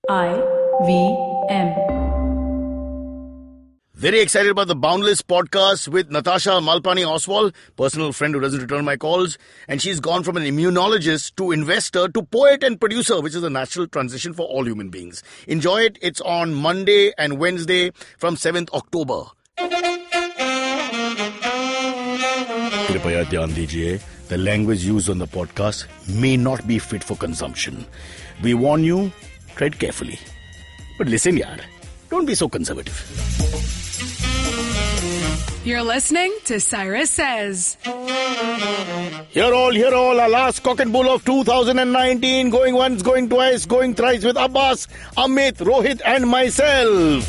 IVM. Very excited about the Boundless podcast with Natasha Malpani Oswal, personal friend who doesn't return my calls. And she's gone from an immunologist to investor to poet and producer, which is a natural transition for all human beings. Enjoy it. It's on Monday and Wednesday from 7th October. Kripaya dhyan dijiye. The language used on the podcast may not be fit for consumption. We warn you, tread carefully. But listen, yaar, don't be so conservative. You're listening to Cyrus Says. Hear all, our last cock and bull of 2019. Going once, going twice, going thrice with Abbas, Amit, Rohit and myself.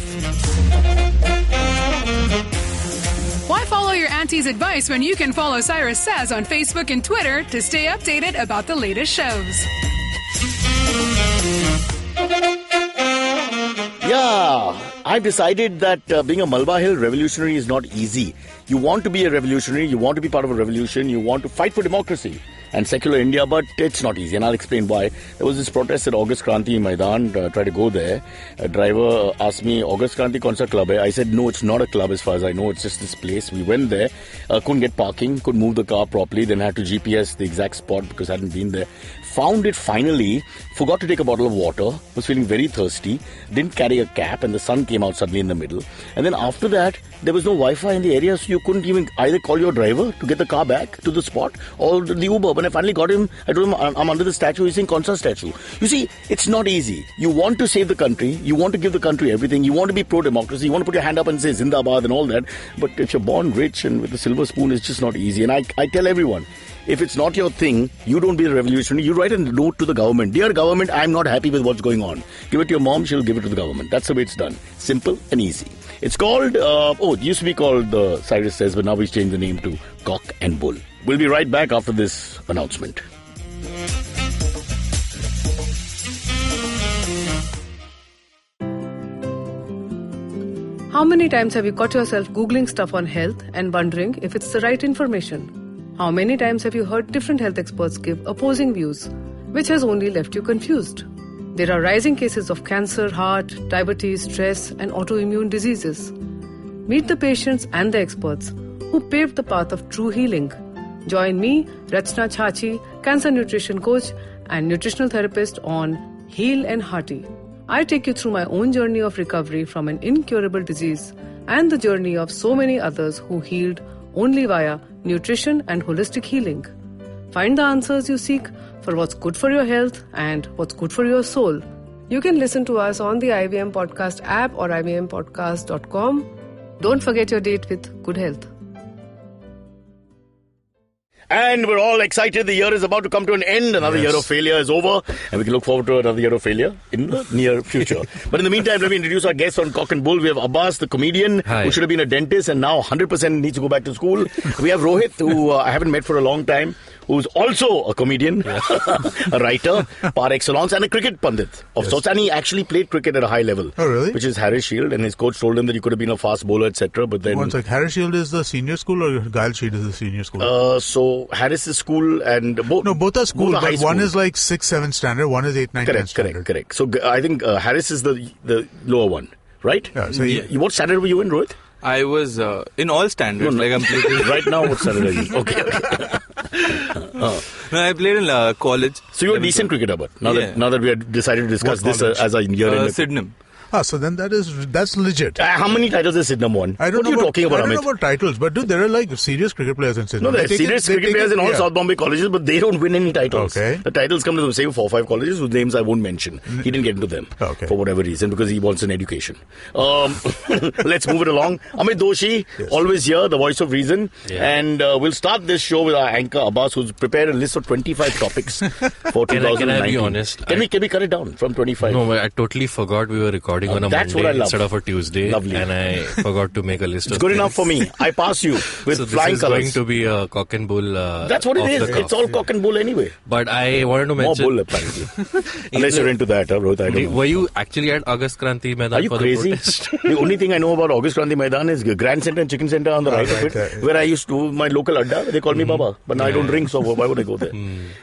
Why follow your auntie's advice when you can follow Cyrus Says on Facebook and Twitter to stay updated about the latest shows? Yeah, I've decided that being a Malwa Hill revolutionary is not easy. You want to be a revolutionary, you want to be part of a revolution, you want to fight for democracy and secular India, but it's not easy, and I'll explain why. There was this protest at August Kranti Maidan, tried to go there. A driver asked me, August Kranti kaun sa club hai? I said, no, it's not a club as far as I know, it's just this place. We went there, couldn't get parking, couldn't move the car properly, then had to GPS the exact spot because I hadn't been there. Found it finally, forgot to take a bottle of water, was feeling very thirsty, didn't carry a cap, and the sun came out suddenly in the middle. And then after that, there was no Wi-Fi in the area, so you couldn't even either call your driver to get the car back to the spot or the Uber. When I finally got him, I told him, I'm under the statue. He's saying, Konsa statue? You see, it's not easy. You want to save the country, you want to give the country everything, you want to be pro-democracy, you want to put your hand up and say Zindabad and all that, but if you're born rich and with a silver spoon, it's just not easy. And I tell everyone, if it's not your thing, you don't be a revolutionary. You write a note to the government. Dear government, I'm not happy with what's going on. Give it to your mom, she'll give it to the government. That's the way it's done. Simple and easy. It's called, it used to be called Cyrus Says, but now we've changed the name to Cock and Bull. We'll be right back after this announcement. How many times have you caught yourself Googling stuff on health and wondering if it's the right information? How many times have you heard different health experts give opposing views, which has only left you confused? There are rising cases of cancer, heart, diabetes, stress, and autoimmune diseases. Meet the patients and the experts who paved the path of true healing. Join me, Rachna Chachi, cancer nutrition coach and nutritional therapist on Heal and Hearty. I take you through my own journey of recovery from an incurable disease and the journey of so many others who healed only via nutrition and holistic healing. Find the answers you seek for what's good for your health and what's good for your soul. You can listen to us on the IVM Podcast app or ivmpodcast.com. Don't forget your date with good health. And we're all excited. The year is about to come to an end. Another year of failure is over. And we can look forward to another year of failure in the near future. But in the meantime, let me introduce our guests on Cock and Bull. We have Abbas, the comedian, who should have been a dentist and now 100% needs to go back to school. We have Rohit, who I haven't met for a long time, who's also a comedian, a writer, par excellence, and a cricket pundit of sorts. And he actually played cricket at a high level. Oh, really? Which is Harris Shield. And his coach told him that he could have been a fast bowler, etc. But then... One sec, Harris Shield is the senior school or Gyle Street is the senior school? So Harris is school and... both are school, both are but one is like 6, 7 standard, one is 8, 9, 10 standard. Correct. So I think Harris is the lower one, right? Yeah. So what standard were you in, Rohit? I was in all standards. No. Like I'm playing. Right now, what standard are you? Okay. No, I played in college. So you're a decent cricketer, but now that we have decided to discuss this as a year in Sydenham. So then that's legit. How many titles has Sydenham won? What are you talking about, Amit? I don't know about titles, but dude, there are like serious cricket players in Sydenham. No, there are serious cricket players in all South Bombay colleges, but they don't win any titles. Okay. The titles come to the same 4 or 5 colleges whose names I won't mention. He didn't get into them for whatever reason because he wants an education. Let's move it along. Amit Doshi, always here, the voice of reason. Yeah. And we'll start this show with our anchor Abbas, who's prepared a list of 25 topics for 2019. Can I be honest? Can we cut it down from 25? No, I totally forgot we were recording. recording on a That's what I Monday love. instead of a Tuesday. Lovely. And I forgot to make a list It's of good things. enough for me. I pass you with So this flying is colors. going to be a cock and bull. That's what it off is. the cuff. It's all cock and bull anyway. But I wanted to More mention. bull, apparently. Unless you're into that, Rohit, I don't know. Were you actually at August Kranti Maidan Are you for crazy? the protest? The only thing I know about August Kranti Maidan is Grand Center and Chicken Center on the right of it, there. where I used to, my local adda, they call me Baba. But now I don't drink, so why would I go there?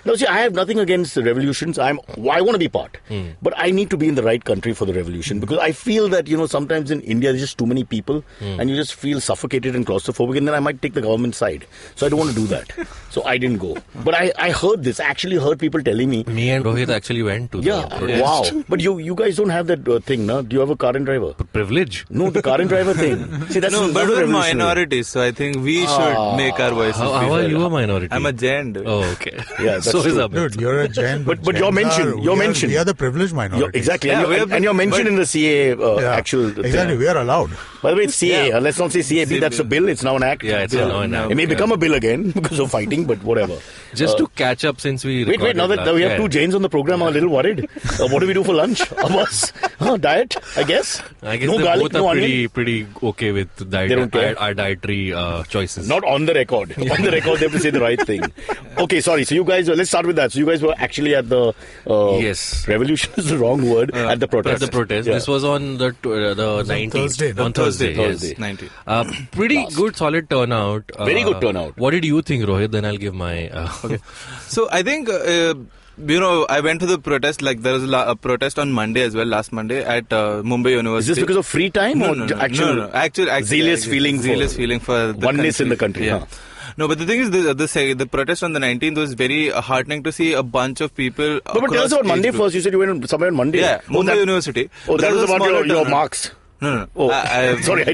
Now, see, I have nothing against the revolutions. I want to be part. But I need to be in the right country for the revolution, because I feel that, sometimes in India there's just too many people and you just feel suffocated and claustrophobic, and then I might take the government side. So I don't want to do that. So I didn't go. But I heard this. I actually heard people telling me. Me and Rohit actually went to the protest. Wow. But you guys don't have that thing, no? Do you have a car and driver? Privilege. No, the car and driver thing. See, that's No, but another we're revolutionary. minorities, so I think we should make our voices How be are heard. you a minority? I'm a Jain. Oh, okay. Yeah, that's so is true. Amit. Dude, you're a Jain. But you're Jains mentioned. You're mentioned. We are the privileged minority. Exactly. Yeah, and you're mentioned in the CA actual thing. Exactly, we are allowed. By the way, it's CA. Yeah. Let's not say CAB. That's a bill. It's now an act. Yeah, it's now an act. It may become a bill again because of fighting, but whatever. Just to catch up since we Wait. Now that we have two Jains on the program, I'm a little worried. What do we do for lunch? Abbas? Diet, I guess. I guess no they garlic, both no are onion. pretty okay with They don't care. our dietary choices. Not on the record. On the record, they have to say the right thing. Okay, sorry. So you guys, let's start with that. So you guys were actually at the Yes. revolution is the wrong word, at the protest. At the protest. Yeah. This was on the 19th. Thursday, no? On Thursday. Thursday. Yes. 90. Pretty good, solid turnout. Very good turnout. What did you think, Rohit? Then I'll give my. Okay. So I think, I went to the protest, like there was a protest on Monday as well, last Monday at Mumbai University. Is this because of free time or actual zealous feeling for the oneness country. in the country? Yeah. Huh? No, but the thing is, the protest on the 19th was very heartening to see a bunch of people. But tell us about Monday first. You said you went somewhere on Monday. Yeah, Mumbai University. Oh, that was about your turnout. marks. No. Oh, sorry.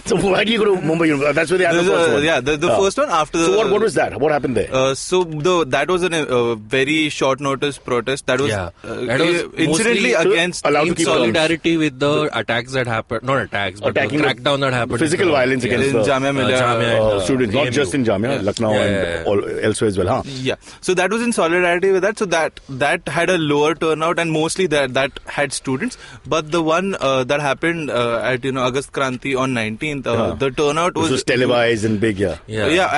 So why do you go to Mumbai University? That's where they had the first one. Yeah, the first one after the... So what was that? What happened there? That was a very short notice protest. That was, that was incidentally mostly against... allowed to in keep solidarity with the attacks that happened. Not attacks, but the Attacking crackdown that happened. Physical violence against in Jamia Millia, students, not AMU. just in Jamia, Lucknow and all elsewhere as well. Huh? Yeah, so that was in solidarity with that. So that had a lower turnout, and mostly that had students. But the one that happened at August Kranti on 19th, the turnout This was televised and big, yeah,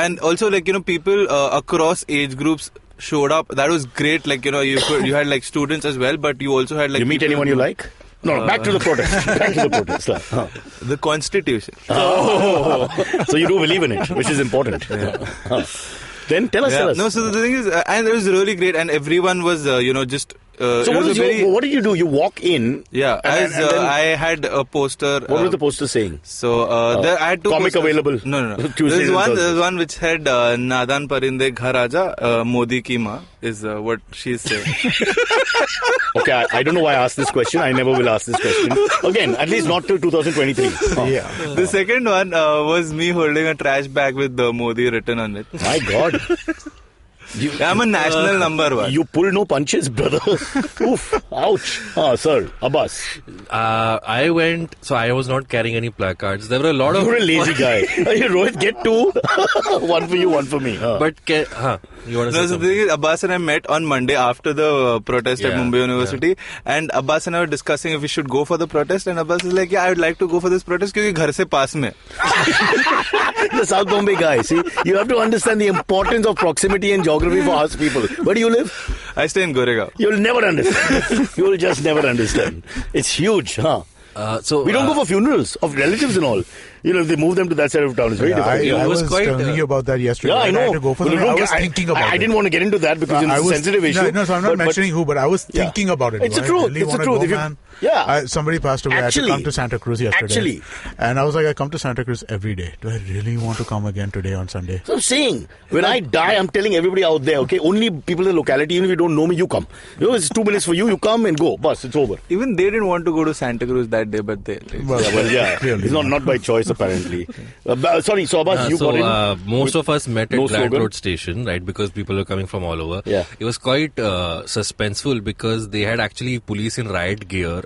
and also people across age groups showed up. That was great. You had students as well, but you also had You meet anyone you like? No, back to the protest. Back to the protest. Huh. The Constitution. So you do believe in it, which is important. Huh. Then tell us. No, so the thing is, and it was really great, and everyone was, just. So what did you do? You walk in. Yeah, and then, I had a poster. What was the poster saying? So there I had two comic posters. available. No. Tuesdays There's one which said Nadan Parinde Ghar Aaja, Modi ki maa is what she's saying. Okay, I don't know why I asked this question. I never will ask this question again. At least not till 2023. Yeah. The second one was me holding a trash bag with Modi written on it. My God. I'm a national number one. You pull no punches, brother. Oof. Ouch. Sir, Abbas. I went, so I was not carrying any placards. There were a lot of... You're a lazy guy. Rohit, get two. One for you, one for me. But, you want to say The something? thing is, Abbas and I met on Monday after the protest at Yeah, Mumbai University, and Abbas and I were discussing if we should go for the protest, and Abbas is like, yeah, I would like to go for this protest because ghar se paas mein. The South Bombay guy. See, you have to understand the importance of proximity and geography for us people. Where do you live? I stay in Goregaon. You'll never understand. You'll just never understand. It's huge, huh? So we don't go for funerals of relatives and all. If they move them to that side of town, it's very difficult. I It was was quite, telling you about that yesterday. Yeah, I When know. had to go for But something. don't I was get- thinking about it. I didn't want to get into that because it's a sensitive issue. No, so I'm not mentioning who, but I was thinking about it. It's Do the I truth. really It's the wanna truth. go, If you- man? Yeah. Somebody passed away. I had to come to Santa Cruz yesterday. Actually. And I was like, I come to Santa Cruz every day. Do I really want to come again today on Sunday? So I'm saying, when I die, I'm telling everybody out there, okay, only people in the locality, even if you don't know me, you come. It's 2 minutes for you, you come and go. Bus, it's over. Even they didn't want to go to Santa Cruz that day, but they... Well, Yeah, clearly it's not by choice. apparently. Sorry, so Abbas, you got in? Most of us met at No Grant slogan? Road Station, right? Because people were coming from all over. Yeah. It was quite suspenseful because they had actually police in riot gear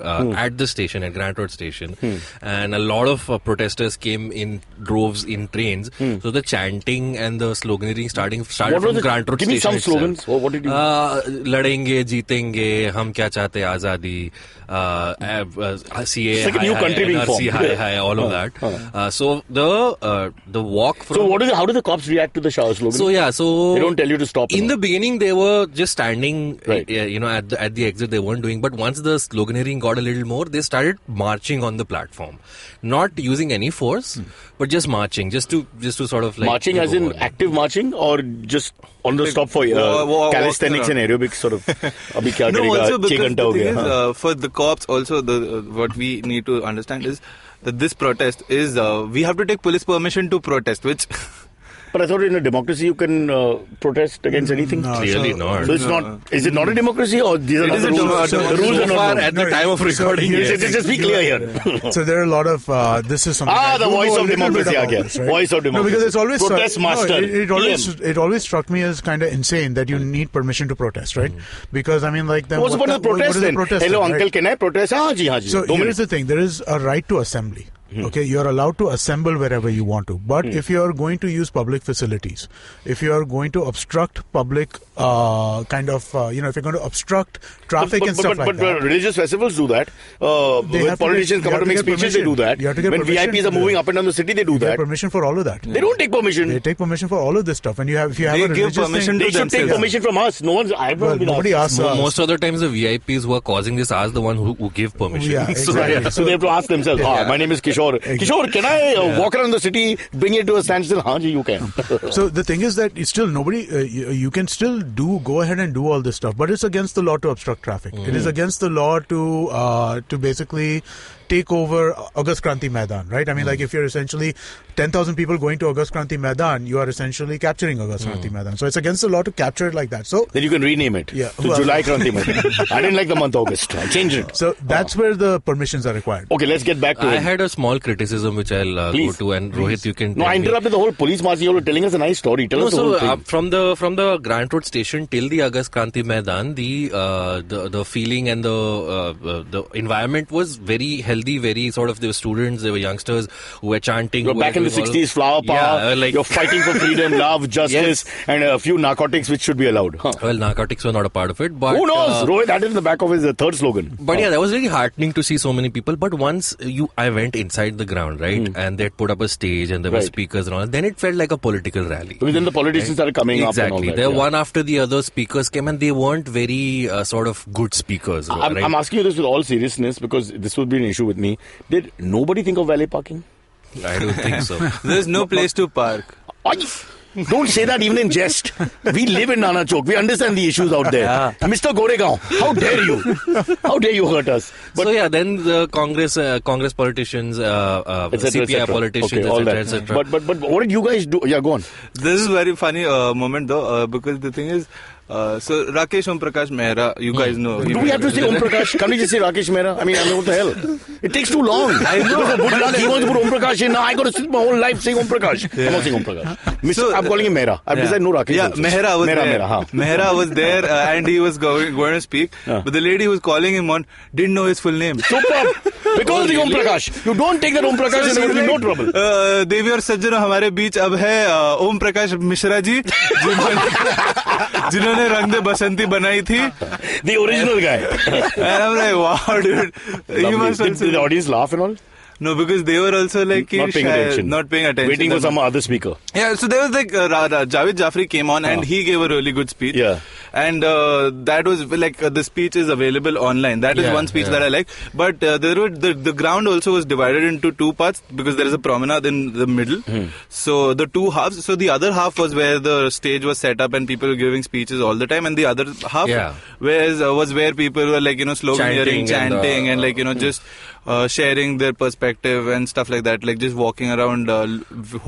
at the station, at Grant Road Station. And a lot of protesters came in droves in trains. So the chanting and the sloganeering started What from was Grant Road Give me Station some itself. slogans. What did you लड़ेंगे जीतेंगे हम क्या चाहते आजादी CA It's like a new country being NRC formed. hi all of that. So the walk from So how do the cops react to the slogan? So they don't tell you to stop. in the beginning they were just standing Right. at the exit. They weren't doing, but once the sloganeering got a little more, they started marching on the platform, not using any force, but just marching, just to sort of like marching as in active marching or just on the stop for calisthenics and aerobics sort of. Abhi kya No, karega, also 6 because ghanta ho the thing gaya, is, for the cops also, what we need to understand is that this protest is, we have to take police permission to protest, which... But I thought in a democracy you can protest against anything. No, Clearly not. So it's not. Is it not a democracy or these are not the rules? So The rules are so not far known. at the time of recording. Just be clear here. So there are a lot of this is something. Ah, I the do voice know a of little bit democracy about aa gaya. this, right? Voice of No, democracy. because it's always Protest master. it always struck me as kind of insane that you need permission to protest, right? Because I mean, like, then What's the point of the what protest is the then? protest Hello, then, uncle, right? can I protest? Ah, ji, haan ji. So 2 here's minutes. the thing: there is a right to assembly. Okay, you are allowed to assemble wherever you want to. But if you are going to use public facilities, if you are going to obstruct public if you're going to obstruct traffic and stuff like that. But religious festivals do that. When politicians come out to make speeches, they do that. You have to get When permission VIPs to are do moving that. up and down the city, they do You get that. permission for all of that. They don't take permission. They take permission for all of this stuff. And if you have They a give religious permission thing, They should take themselves. permission from us. I've well, never been nobody asked. asks us. Most of the times the VIPs who are causing this are the one who give permission. Yeah, exactly. So they have to ask themselves, my name is Kishore. Kishore, can I walk around the city, bring it to a standstill? Haan ji, you can. So the thing is that it's still nobody. You can still go ahead and do all this stuff, but it's against the law to obstruct traffic. It is against the law to basically take over August Kranti Maidan, right? I mean, like if you're essentially 10,000 people going to August Kranti Maidan, you are essentially capturing August Kranti Maidan. So it's against the law to capture it like that. So Then you can rename it Yeah, to well- July Kranti Maidan. I didn't like the month August. I changed it. So that's where the permissions are required. Okay, let's get back to I it. had a small criticism which I'll go Please. to, and Rohit, you can. No, tell I me. interrupted the whole police march. You were telling us a nice story. Tell No, us the whole so thing. from the Grant Road Station till the August Kranti Maidan, the feeling and the environment was very healthy, very sort of. There were students, there were youngsters who were chanting. You're who were back in the doing all- 60s, flower power. Yeah, like You're fighting for freedom, love, justice, and a few narcotics which should be allowed. Huh. well, narcotics were not a part of it, but Who knows? Rohit had it in the back of his third slogan. But yeah, that was really heartening to see so many people. But once I went inside the ground, right, and they'd put up a stage and there were Right. speakers and all. Then it felt like a political rally. Because then the politicians started coming up and all Exactly. that. There yeah. one after the other speakers came, and they weren't very sort of good speakers. I'm right? asking you this with all seriousness because this would be an issue with me. Did nobody think of valet parking? I don't think so. There's no place to park. Ay, don't say that even in jest. We live in Nana Chowk. We understand the issues out there. Mr. Goregaon, how dare you? How dare you hurt us? But So yeah, then the Congress politicians, et cetera, CPI politicians, okay, all etc., that. etc. But what did you guys do? Yeah, go on. This is a very funny moment though, because the thing is, so Rakesh Om Prakash Mehra, you guys know. Do we have to say Om Prakash? Can't we just say Rakesh Mehra? I mean, what the hell? It takes too long. I know. Good luck. He wants to put Om Prakash in. Now I got to sit my whole life saying Om Prakash. I'm not saying Om Prakash. So, I'm calling him Mehra. I've decided no Rakesh. Yeah, also. Mehra was there. Mehra, huh. Mehra was there and he was going to speak. But the lady who was calling him on didn't know his full name. Superb. Because of the Om Prakash. You don't take that Om Prakash and there will be no trouble. देवी और सज्जनों हमारे बीच अब है ओम प्रकाश मिश्रा जी जिन्होंने रंग दे बसंती बनाई थी. The original guy. And I'm like, wow, dude. You must Did also... the audience laugh and all? No, because they were also like Not paying attention. Not paying attention. Waiting for some other speaker. Yeah, so there was like Javed Jafri came on and he gave a really good speech. Yeah. And that was like the speech is available online. That is Yeah, one speech yeah. that I like. But there were the ground also was divided into two parts because there is a promenade in the middle. So the two halves. So the other half was where the stage was set up and people were giving speeches all the time, and the other half Yeah. was where people were like sloganeering, chanting, and just sharing their perspective and stuff like that, like just walking around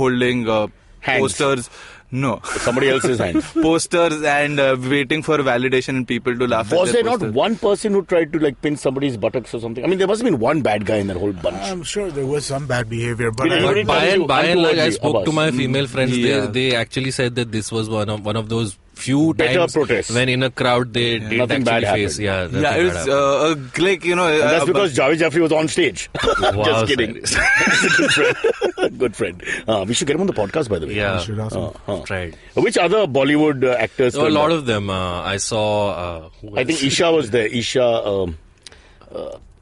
holding Hands. posters. No. Somebody else's hand. Posters and waiting for validation and people to laugh Was at there their not posters. one person who tried to like pin somebody's buttocks or something? I mean, there must have been one bad guy in that whole bunch. I'm sure there was some bad behavior, but Yeah, I but don't by and By and large, I untowardly, spoke to Abbas. my female friends. Yeah. They actually said that this was one of those few Better times protests. when in a crowd they didn't Nothing bad actually face. happened. Yeah, Yeah, nothing it bad was happened. like, you know. And that's because Javed Jaffrey was on stage. Wow, Just kidding. Cyrus. Good friend. Good friend. We should get him on the podcast, by the way. Yeah, should ask him. right. Which other Bollywood actors? So a were lot there? of them. I saw. Who I think else? Isha was there. Isha.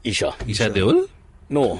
Isha. Isha Deol. No.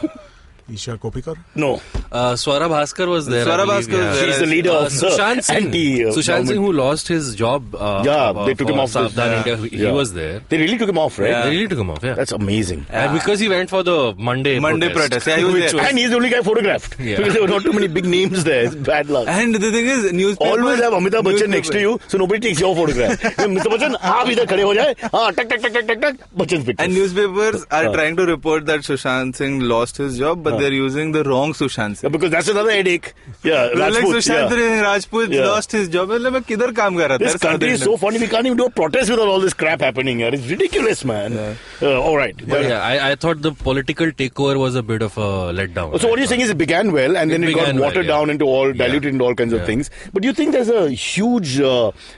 Isha Kopikar. No. Swara Bhaskar was there. Swara I believe, Bhaskar was there. She's the leader of Sushant Singh. anti. Sushant Singh, who lost his job. They took him off South this- India. He Yeah. was there. They really took him off, right? They really took him off. Yeah. That's amazing. And because he went for the Monday protest. Yeah, he was which there. And he's the only guy photographed. Yeah. Because there were not too many big names there. It's bad luck. And the thing is, newspapers... Always have Amitabh Bachchan next to you, so nobody takes your photograph. Mr. Bachchan, aap idhar khade ho jaye. Tak. Bachchan's picture. And newspapers are trying to report that Sushant Singh lost his job, but they're using the wrong Sushant Singh. Because that's another headache. Yeah, Like Rajput. Sushant Singh Rajput Yeah. lost his job. मतलब मैं किधर काम कर रहा था? This country is so funny, we can't even do a protest with all this crap happening here. It's ridiculous, man. All right. But yeah, I thought the political takeover was a bit of a letdown. So what you're saying is it began well and then it got began well, watered yeah. down into all, diluted into all kinds of Yeah. things. But do you think there's a huge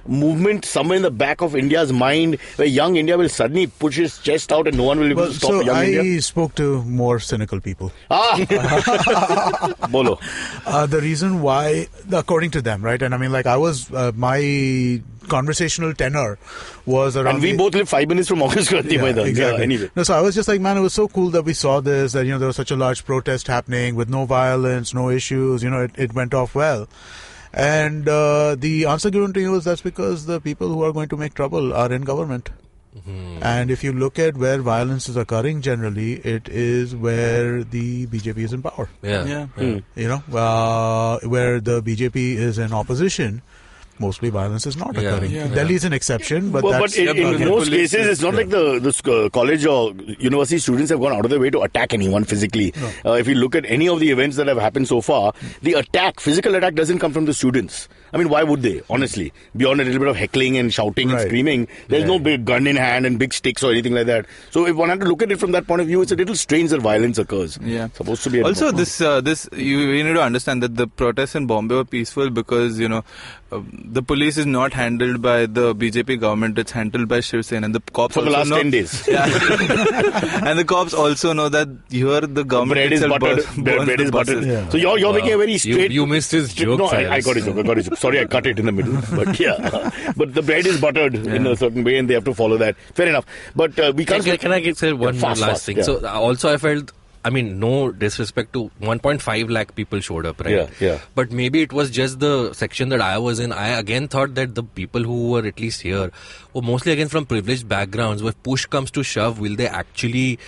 movement somewhere in the back of India's mind where young India will suddenly push his chest out and no one will be able Well, to stop so young I India? spoke to more cynical people. Bolo. The reason why, according to them, right? And I mean, like, I was, my conversational tenor was around. And we both live 5 minutes from August Kranti Maidan. exactly. Yeah, anyway. No, so I was just like, man, it was so cool that we saw this, that, there was such a large protest happening with no violence, no issues, it went off well. And the answer given to you is that's because the people who are going to make trouble are in government. And if you look at where violence is occurring generally, it is where the BJP is in power. Yeah. Where the BJP is in opposition, mostly violence is not occurring. Yeah. Delhi is an exception, but But that's... in again, most police cases, it's not like the college or university students have gone out of their way to attack anyone physically. If you look at any of the events that have happened so far, the physical attack doesn't come from the students. I mean, why would they, honestly? Beyond a little bit of heckling and shouting and Right. screaming, there's no big gun in hand and big sticks or anything like that. So if one had to look at it from that point of view, it's a little strange that violence occurs. Yeah. It's supposed to be... Also, this you need to understand that the protests in Bombay were peaceful because the police is not handled by the BJP government; it's handled by Shiv Sena, and the cops For the also last know, 10 days. Yeah. And the cops also know that here the government Bread is itself buttered. burns Bread the is buttered. buses. Yeah. So you're making a very straight... You missed his joke. No, Cyrus. I got his joke. Sorry, I cut it in the middle. But yeah, but the bread is buttered in a certain way, and they have to follow that. Fair enough. But we can't. Can I say one fast, last fast, thing? yeah. So also I felt, no disrespect to 1.5 lakh people showed up, right? Yeah. But maybe it was just the section that I was in. I again thought that the people who were at least here were mostly again from privileged backgrounds. If push comes to shove, will they actually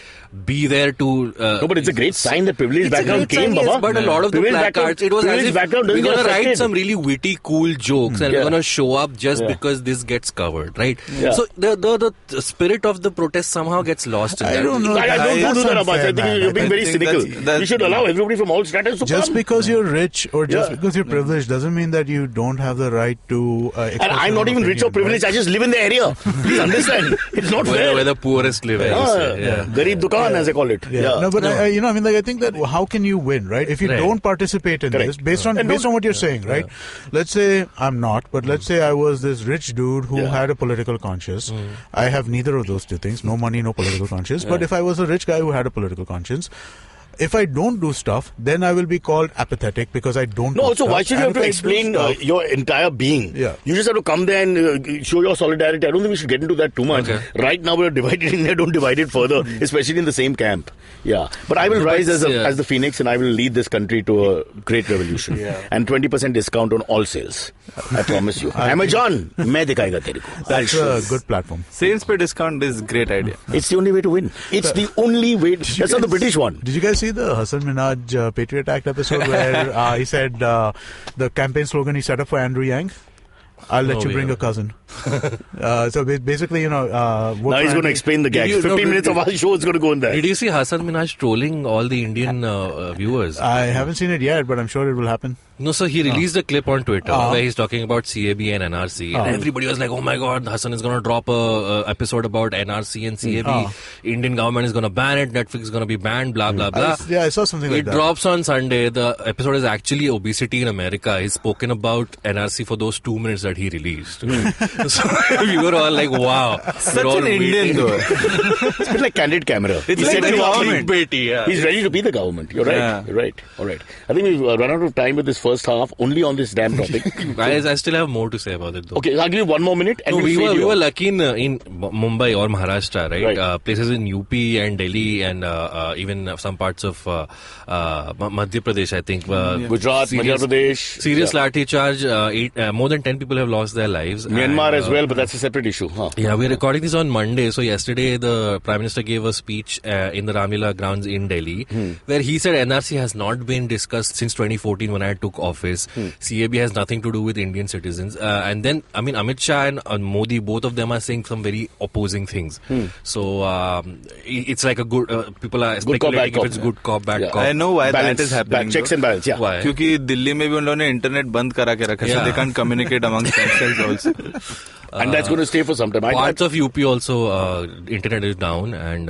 be there to... No, but it's a great sign that privileged It's a background great sign, came, yes, Baba. but a lot of the Privileged placards, it was as privileged if background we're doesn't going get to write affected. some really witty, cool jokes and Yeah. we're going to show up just Yeah. because this gets covered, right? Yeah. So the spirit of the protest somehow gets lost in I that. don't know. I don't That's do that, Abbas. unfair, I think man. you're being I very think cynical. that's- You should allow everybody from all stratas to Just come. because you're rich or just Yeah. because you're privileged doesn't mean that you don't have the right to express And I'm your not even rich or opinion, privileged. I just live in the area. Please understand. It's not fair. Where the poorest live, I would say. Yeah. Garib dukan, as I call it. Yeah. No, but I think that how can you win, right? If you Right. don't participate in Correct. this, based on And what you're saying, right? Let's say I'm not, but let's say I was this rich dude who Yeah. had a political conscience. I have neither of those two things: no money, no political conscience. But if I was a rich guy who had a political conscience, if I don't do stuff, then I will be called apathetic because I don't. No, do also, stuff. why should you And have to if I do explain stuff- your entire being? Yeah. You just have to come there and show your solidarity. I don't think we should get into that too much. Okay. Right now, we're divided in there. Don't divide it further, especially in the same camp. Yeah. But I will rise as the phoenix and I will lead this country to a great revolution. And 20% discount on all sales. I promise you. Amazon, main dikhayega tere ko. That's a good platform. Sales per discount is a great idea. It's the only way to win. It's the only way. That's not the British one. Did you guys see the Hassan Minhaj Patriot Act episode where he said the campaign slogan he set up for Andrew Yang? I'll let you bring a cousin. So basically, now he's going to explain the gag. 15 minutes of our show is going to go in there. Did you see Hassan Minhaj trolling all the Indian viewers? I haven't seen it yet, but I'm sure it will happen. No, so he released a clip on Twitter where he's talking about CAB and NRC. And everybody was like, oh my God, Hassan is going to drop a episode about NRC and CAB. Indian government is going to ban it. Netflix is going to be banned, blah, blah, blah. I saw something like that. It drops on Sunday. The episode is actually obesity in America. He's spoken about NRC for those 2 minutes that he released. So we were all like, wow. Such an Indian though. It's a bit like Candid Camera. It's like the government. He's ready to be the government. You're right. Yeah. You're right. All right. I think we've run out of time with this first half only on this damn topic. I still have more to say about it though. Okay, I'll give you one more minute. And we were lucky in Mumbai or Maharashtra, right? Places in UP and Delhi and even some parts of Madhya Pradesh, I think. Gujarat, Madhya Pradesh. Serious lathi charge. More than 10 people have lost their lives. Myanmar as well, but that's a separate issue. Yeah, we're recording this on Monday. So yesterday the Prime Minister gave a speech in the Ramlila grounds in Delhi where he said NRC has not been discussed since 2014 when I took office. CAB has nothing to do with Indian citizens. And then, I mean, Amit Shah and Modi, both of them are saying some very opposing things. So it's like a good, people are speculating if it's good cop, bad cop. I know why that is happening. Checks and balance, yeah. Why? क्योंकि दिल्ली में भी उन लोगों ने internet बंद करा के रखा है, so they can't communicate amongst themselves also. And that's going to stay for some time. Parts of UP also, internet is down and...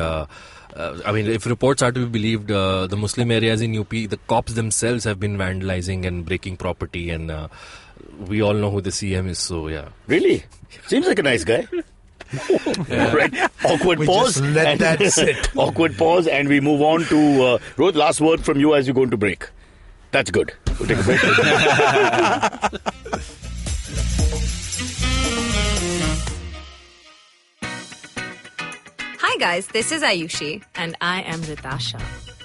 I mean, if reports are to be believed, the Muslim areas in UP, the cops themselves have been vandalizing and breaking property, and we all know who the CM is, so yeah. Really? Seems like a nice guy. Right. Awkward pause. Just let that sit. Awkward pause, and we move on to Rohit. Last word from you as you go into break. That's good. We'll take a break. Hi guys, this is Ayushi. And I am Ritasha.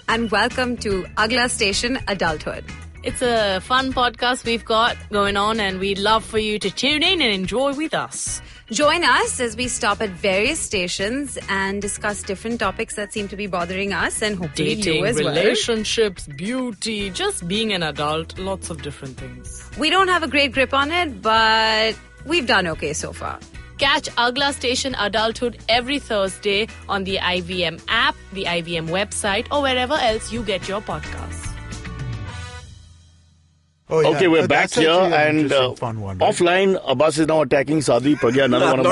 And welcome to Agla Station Adulthood. It's a fun podcast we've got going on and we'd love for you to tune in and enjoy with us. Join us as we stop at various stations and discuss different topics that seem to be bothering us and hopefully Dating, you as well. relationships, beauty, just being an adult, lots of different things. We don't have a great grip on it, but we've done okay so far. Catch Agla Station Adulthood every Thursday on the IVM app, the IVM website, or wherever else you get your podcasts. Oh, yeah. Okay, we're back That's here, actually an and interesting fun one, right? offline, Abbas is now attacking Sadhvi Pragya, another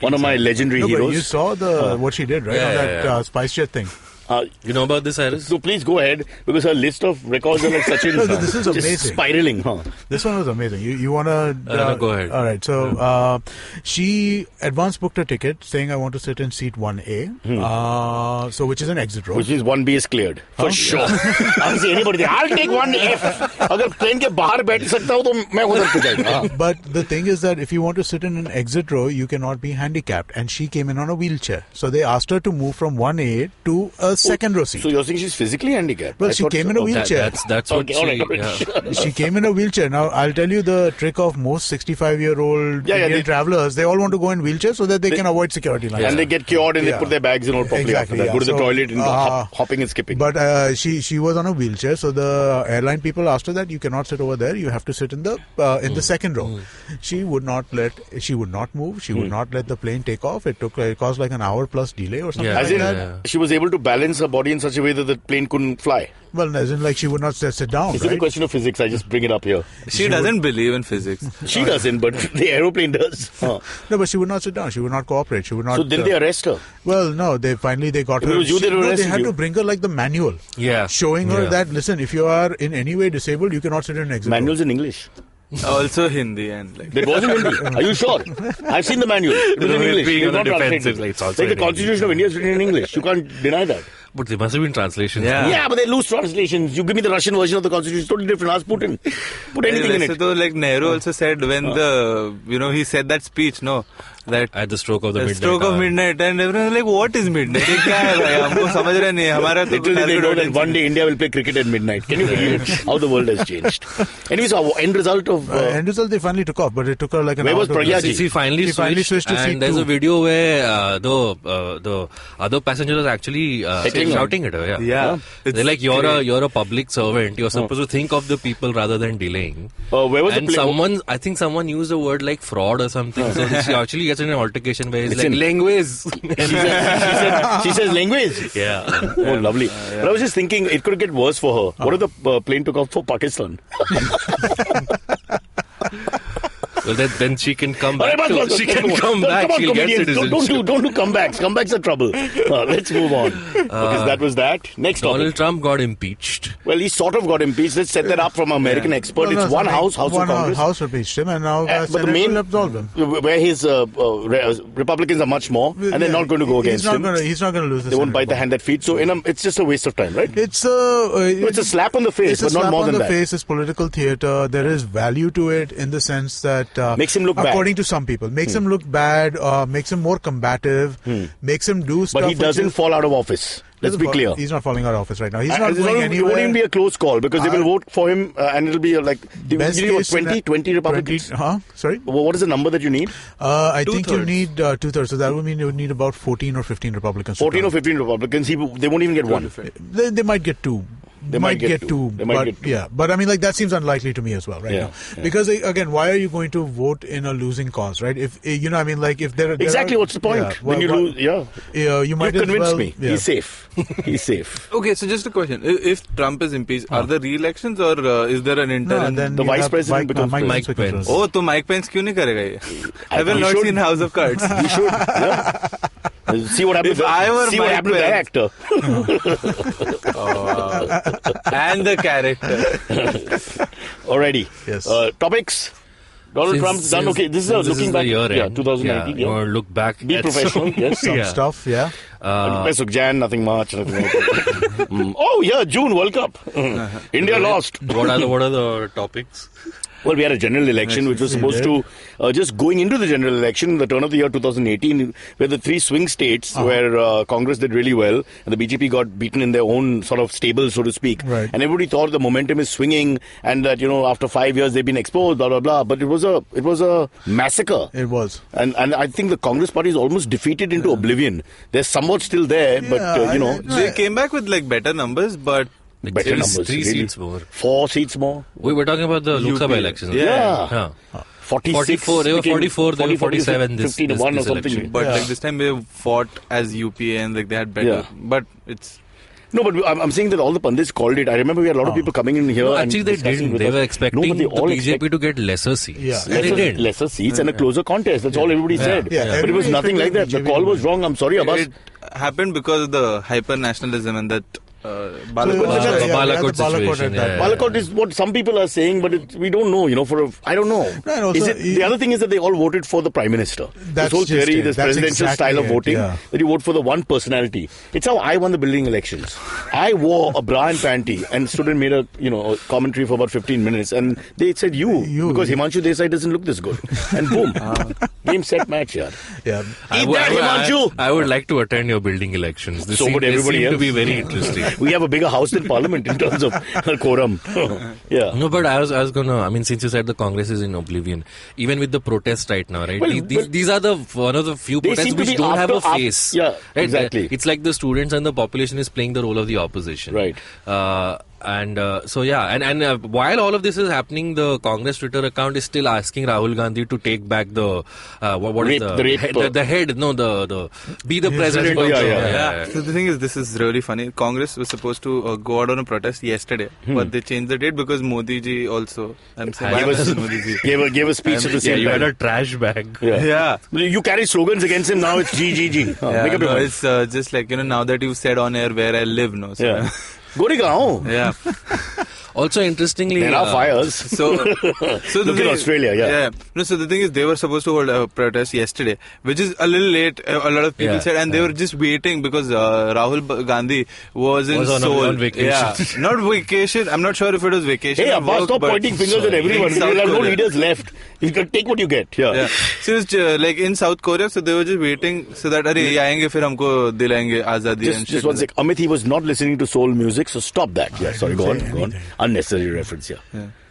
one of my legendary No, but heroes. you saw what she did, right? Yeah, on yeah, that Spice Jet thing. You know about this, Cyrus? So please go ahead, because her list of records are like Sachin's. No, this is just amazing. spiraling. Huh? This one was amazing. You want to... No, go ahead. All right. So she advance booked a ticket saying, I want to sit in seat 1A, so which is an exit row. Which is 1B is cleared. For sure. I'll see anybody. I'll take 1F. अगर plane के बाहर बैठ सकता हूँ तो मैं उधर पे जाऊँगा. But the thing is that if you want to sit in an exit row, you cannot be handicapped. And she came in on a wheelchair. So they asked her to move from 1A to a second row seat. So you're saying she's physically handicapped? Well, she came in a wheelchair. That's what Okay, she... all right. Yeah. She came in a wheelchair. Now, I'll tell you the trick of most 65-year-old Indian travelers. They all want to go in wheelchair so that they can avoid security lines. And they get cured and they put their bags in all properly Exactly, after that. Go to the So, toilet and hopping and skipping. But she was on a wheelchair, so the airline people asked her that you cannot sit over there. You have to sit in the second row. She would not move. She would not let the plane take off. It caused like an hour plus delay or something. Yeah. As in, she was able to balance her body in such a way that the plane couldn't fly. Well, as in like she would not sit down. It's a right? question of physics. I just bring it up here. She doesn't believe in physics. She doesn't, but the aeroplane does. Huh. No, but she would not sit down. She would not cooperate. She would not. So didn't they arrest her? Well, no. They got If her. it was you, they they arrested had you. to bring her like the manual. Yeah. Showing her Yeah. that listen, if you are in any way disabled, you cannot sit in an exit row. Manuals in English. Also Hindi and like. It wasn't Hindi. Are you sure? I've seen the manual. It was in English. being They've on not the translated. defensive, like, it's also Like the in Constitution of India is written in English. You can't deny that. But there must have been translations. Yeah. Yeah, but they lose translations. You give me the Russian version of the Constitution, it's totally different. Ask Putin. Put anything in it. So like Nehru also said when he said that speech, no, that At the stroke of the midnight. Stroke of midnight, and everyone was like, what is midnight? ये क्या है भाई? हमको समझ रहे नहीं. हमारा तो Literally, they know that one day India will play cricket at midnight. Can you believe it? How the world has changed. Anyways, end result of... end result, they finally took off, but it took her like an Where hour. was Pragya ji? She finally switched to seat and there's 2. a video where the other passenger was actually shouting at her. Yeah. They're like, you're a public servant. You're supposed to think of the people rather than delaying. Where was And the play? I think someone used a word like fraud or something. So she actually gets in an altercation where it's like Listen. language. She says language. Yeah. Oh, lovely. But I was just thinking, it could get worse for her. What if the plane took off for Pakistan? Well, then she can come back. Come on, She can come back. Come on, She'll get comedians. citizenship. Don't do comebacks. Comebacks are trouble. Let's move on. Because that was that. Next Donald topic. Trump got impeached. Well, he sort of got impeached. Let's set that up from an American expert. It's one House of Congress. House impeached him, and now But the main, absolve him. where his Republicans are much more, and they're not going to go against him. He's not going to lose this. They won't bite the hand that feeds. So it's just a waste of time, right? It's a slap on the face, but not more than that. It's a slap on the face. It's political theatre. There is value to it in the sense that makes him look bad. According to some people, makes him look bad, makes him more combative, makes him do stuff. But he doesn't fall out of office. Let's be clear. He's not falling out of office right now. He's not going anywhere. It won't even be a close call because they will vote for him and it'll be like you need 20 Republicans. Sorry? What is the number that you need? I think you need 2/3. So that would mean you would need about 14 or 15 Republicans. 14 or 15 Republicans. They won't even get one. They might get two. They might get two. Yeah, but I mean, like that seems unlikely to me as well, right now. Yeah. Because again, why are you going to vote in a losing cause, right? If I mean, like if there exactly, what's the point? When you lose, you might convince me. Yeah. He's safe. He's safe. Okay, so just a question: if Trump is impeached, are there re-elections or is there an interim? Then the vice president becomes Mike Pence. Oh, तो Mike Pence क्यों नहीं करेगा ये? Have you not seen House of Cards? You should. Yeah. See what happened. If I were see what happened to that actor. And the character. Alrighty. Yes. Topics. Donald Trump's done. Okay, this is looking back. Yeah, 2019. You want to look back. Be professional. Yes. Some stuff. Yeah. Jan, nothing much. Oh yeah, June World Cup. India lost. What are the topics? Well, we had a general election which was supposed to, just going into the general election, the turn of the year 2018, where the three swing states where Congress did really well and the BJP got beaten in their own sort of stable, so to speak. Right. And everybody thought the momentum is swinging and that, after 5 years they've been exposed, blah, blah, blah. But it was a massacre. It was. And I think the Congress party is almost defeated into oblivion. They're somewhat still there, but, They came back with like better numbers, but better numbers. 3 seats more. 4 seats more. We were talking about the Lok Sabha elections. Yeah. 46. 44. They were 44. They were 47. 50 to 1 or something. But like this time they fought as UPA and like they had better. Yeah. But it's... No, but I'm saying that all the pundits called it. I remember we had a lot of people coming in here. No, actually, they didn't. They were expecting the BJP to get lesser seats. Yeah. And they did. Lesser seats and a closer contest. That's all everybody said. Yeah. But it was nothing like that. The call was wrong. I'm sorry, Abbas. It happened because of the hyper-nationalism and that Balakot situation. Balakot is what some people are saying, but we don't know, I don't know. The other thing is that they all voted for the Prime Minister. This whole theory, this presidential style of voting, that you vote for the one personality. It's how I won the building elections. I wore a bra and panty and stood and made a commentary for about 15 minutes and they said because Himanshu Desai doesn't look this good. And boom. Game, set, match, yeah. I would like to attend your building elections. They seem to be very interesting. We have a bigger house than Parliament in terms of quorum. Yeah. No, but I was gonna. Since you said the Congress is in oblivion, even with the protests right now, right? These are one of the few protests which don't have a face. Yeah, right? exactly. It's like the students and the population is playing the role of the opposition. Right. And while all of this is happening, the Congress Twitter account is still asking Rahul Gandhi to take back the be the president. So the thing is, this is really funny. Congress was supposed to go out on a protest yesterday, but they changed the date because Modi ji also. Gave a speech at the same time. You had a trash bag. Yeah. You carry slogans against him now. It's GGG. It's just like now that you've said on air where I live, no. So Goregaon. Yeah. Also, interestingly, there are fires. So Look at Australia, yeah. No, so the thing is, they were supposed to hold a protest yesterday, which is a little late. A lot of people said, and they were just waiting because Rahul Gandhi was in Seoul. On vacation. Yeah, not vacation. I'm not sure if it was vacation. Hey, or Abbas, work, stop but pointing fingers at everyone. in Because South there are no Korea. leaders left. You can take what you get. Yeah. So it was like in South Korea, so they were just waiting so that अरे ये आएंगे फिर हमको दिलाएंगे आजादी. Just one sec. Amit, he was not listening to soul music, so stop that. Yeah, sorry, go on. Unnecessary reference, yeah.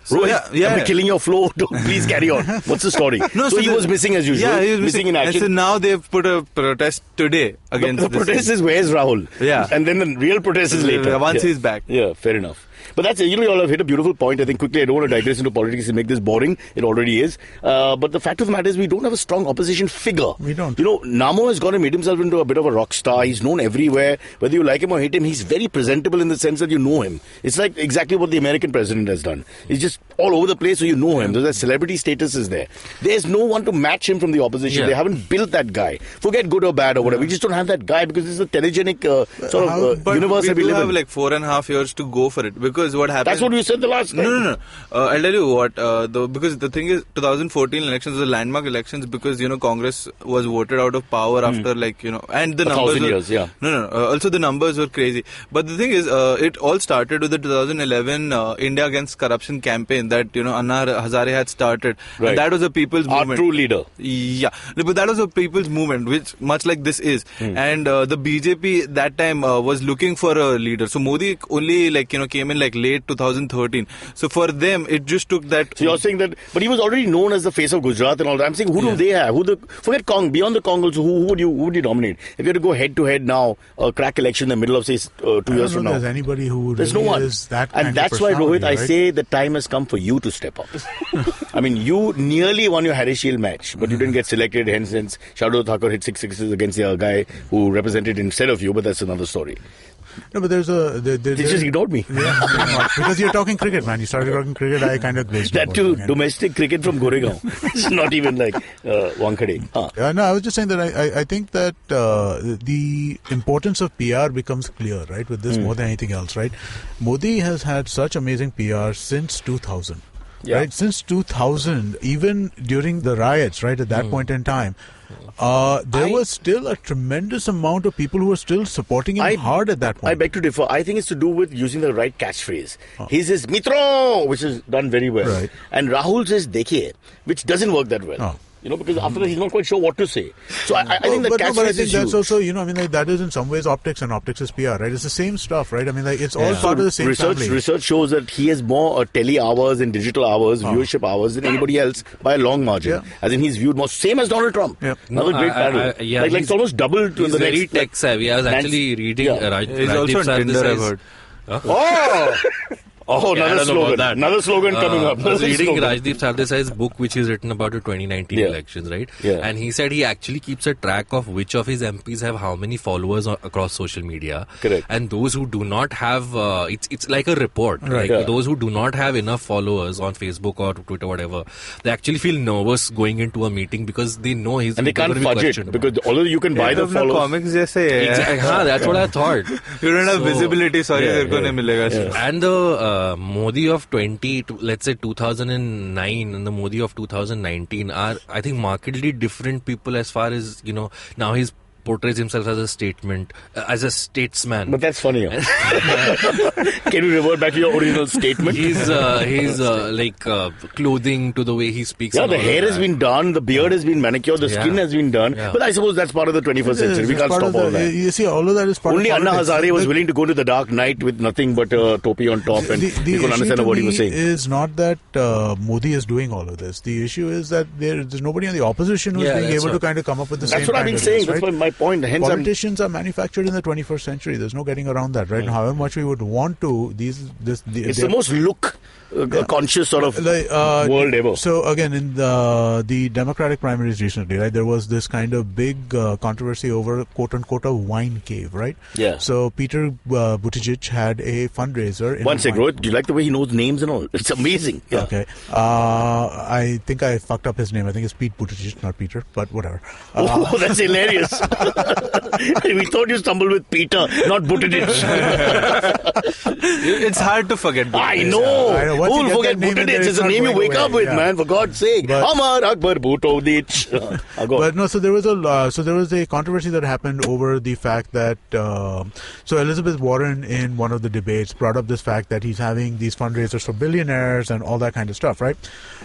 So, Rohit, I'm killing your flow. Please carry on. What's the story? So he was missing as usual. Yeah, he was missing in action. And so now they've put a protest today against the protest is where's Rahul? Yeah. And then the real protest is later. Once he's back. Yeah, fair enough. But that's, you all have hit a beautiful point. I think quickly, I don't want to digress into politics and make this boring. It already is. But the fact of the matter is we don't have a strong opposition figure. We don't. Namo has gone and made himself into a bit of a rock star. He's known everywhere. Whether you like him or hate him, he's very presentable in the sense that you know him. It's like exactly what the American president has done. He's just all over the place, so you know him. There's that celebrity status is there. There's no one to match him from the opposition. Yeah. They haven't built that guy. Forget good or bad or whatever. We just don't have that guy because this is a telegenic But universe that we do live have in. like 4.5 years to go for it, because what happened... That's what you said the last time. No. I'll tell you what. Because the thing is, 2014 elections were landmark elections because Congress was voted out of power after and the numbers 1,000 years. Yeah. No. Also the numbers were crazy. But the thing is, it all started with the 2011 India Against Corruption campaign that Anna Hazare had started. Right. And that was a people's Our movement. true leader. Yeah, but that was a people's movement, which much like this is. And the BJP that time was looking for a leader. So Modi only came in late 2013. So for them, it just took that. So you're saying that, but he was already known as the face of Gujarat and all that. I'm saying, who do they have? Forget Kong, beyond the Kong also, who would you nominate? If you had to go head to head now, a crack election in the middle of, say, 2 years from now. There's anybody who there's really no one. is that and that's why, Rohit, I say the time has come for you to step up. I mean, you nearly won your Harry Shield match, but you didn't get selected. Hence, Shardul Thakur hit 6 sixes against the guy who represented instead of you, but that's another story. No, but there's They just ignored me. Yeah, because you're talking cricket, man. You started talking cricket, I kind of glazed That over too, again. domestic cricket from Goregaon. It's not even like Wankhede. No, I was just saying that I think that the importance of PR becomes clear, right, with this more than anything else, right? Modi has had such amazing PR since 2000. Yeah. Right, since 2000, even during the riots, right, at that point in time, there was still a tremendous amount of people who were still supporting him hard at that point. I beg to differ. I think it's to do with using the right catchphrase. His is Mitro, which is done very well. Right. And Rahul says Dekhiye, which doesn't work that well. Because after that he's not quite sure what to say. So I think the catchphrase but I think is that's huge. also, that is in some ways optics, and optics is PR, right? It's the same stuff, right? I mean, it's all part of the same family. Research shows that he has more tele hours and digital hours, viewership hours than anybody else by a long margin. Yeah. As in, he's viewed more, same as Donald Trump. Yeah. Another great battle. Like it's almost doubled to He's the very next. tech savvy. I was actually reading He's also on Tinder, I've heard. Another slogan. Another slogan coming up. I was reading Slogan. Rajdeep Sardesai's book, which he's written about the 2019 elections, right? Yeah. And he said he actually keeps a track of which of his MPs have how many followers across social media. Correct. And those who do not have, it's like a report. Right. Like those who do not have enough followers on Facebook or Twitter, whatever, they actually feel nervous going into a meeting because they know he's And they can't fudge it because although you can buy the followers. comics jaise hai. Exactly. That's what I thought. You don't have visibility, sorry, Yeah, तेरे को नहीं मिलेगा. And the Modi of 2009 and the Modi of 2019 are, I think, markedly different people as far as, now he's portrays himself as a statesman. But that's funny. Can you revert back to your original statement? He's like clothing to the way he speaks. Yeah, and the all hair of has that. been done, the beard has been manicured, the skin has been done. Yeah. But I suppose that's part of the 21st century. We It's can't part stop of all that. You see, all of that is part Only of Anna politics. Hazare was willing to go to the dark night with nothing but a topi on top and you couldn't understand a word he was saying. The issue is not that Modi is doing all of this. The issue is that there's nobody on the opposition who's being able to kind of come up with the same That's what I've kind been of saying. this, That's my point. Hence Politicians are manufactured in the 21st century. There's no getting around that, right? However much we would want to, it's the most conscious sort of world ever. So again, in the Democratic primaries recently, right, there was this kind of big controversy over quote-unquote a wine cave, right? Yeah. So Peter Buttigieg had a fundraiser. One sec, Rohit, do you like the way he knows names and all? It's amazing. Yeah. Okay. I think I fucked up his name. I think it's Pete Buttigieg, not Peter, but whatever. Oh, that's hilarious. We thought you stumbled with Peter, not Buttigieg. It's hard to forget. I know. Once Who you will get forget that name in there, Buttigieg? It's it's a not name you going wake up away, with, man. For God's sake. Amar Akbar Buttigieg. But no, so there was a controversy that happened over the fact that so Elizabeth Warren in one of the debates brought up this fact that he's having these fundraisers for billionaires and all that kind of stuff, right?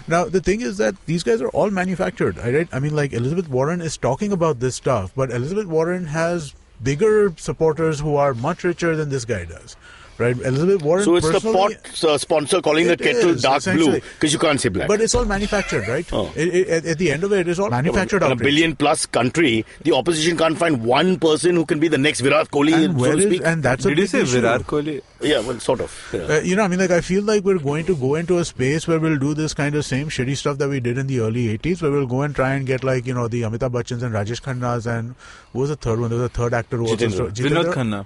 Now the thing is that these guys are all manufactured, right? I mean, like Elizabeth Warren is talking about this stuff, but Elizabeth Warren has bigger supporters who are much richer than this guy does. Right, Elizabeth Warren. So it's the pot sponsor calling the kettle dark blue because you can't say black. But it's all manufactured, right? Oh. At the end of it is all manufactured. In a billion-plus country, the opposition can't find one person who can be the next Virat Kohli, so to speak. And that's a Did you say issue. Virat Kohli? Yeah, well, sort of. Yeah. I mean, like I feel like we're going to go into a space where we'll do this kind of same shitty stuff that we did in the early 80s, where we'll go and try and get like the Amitabh Bachchans and Rajesh Khannas and what was the third one? There was a third actor who also Vinod Khanna.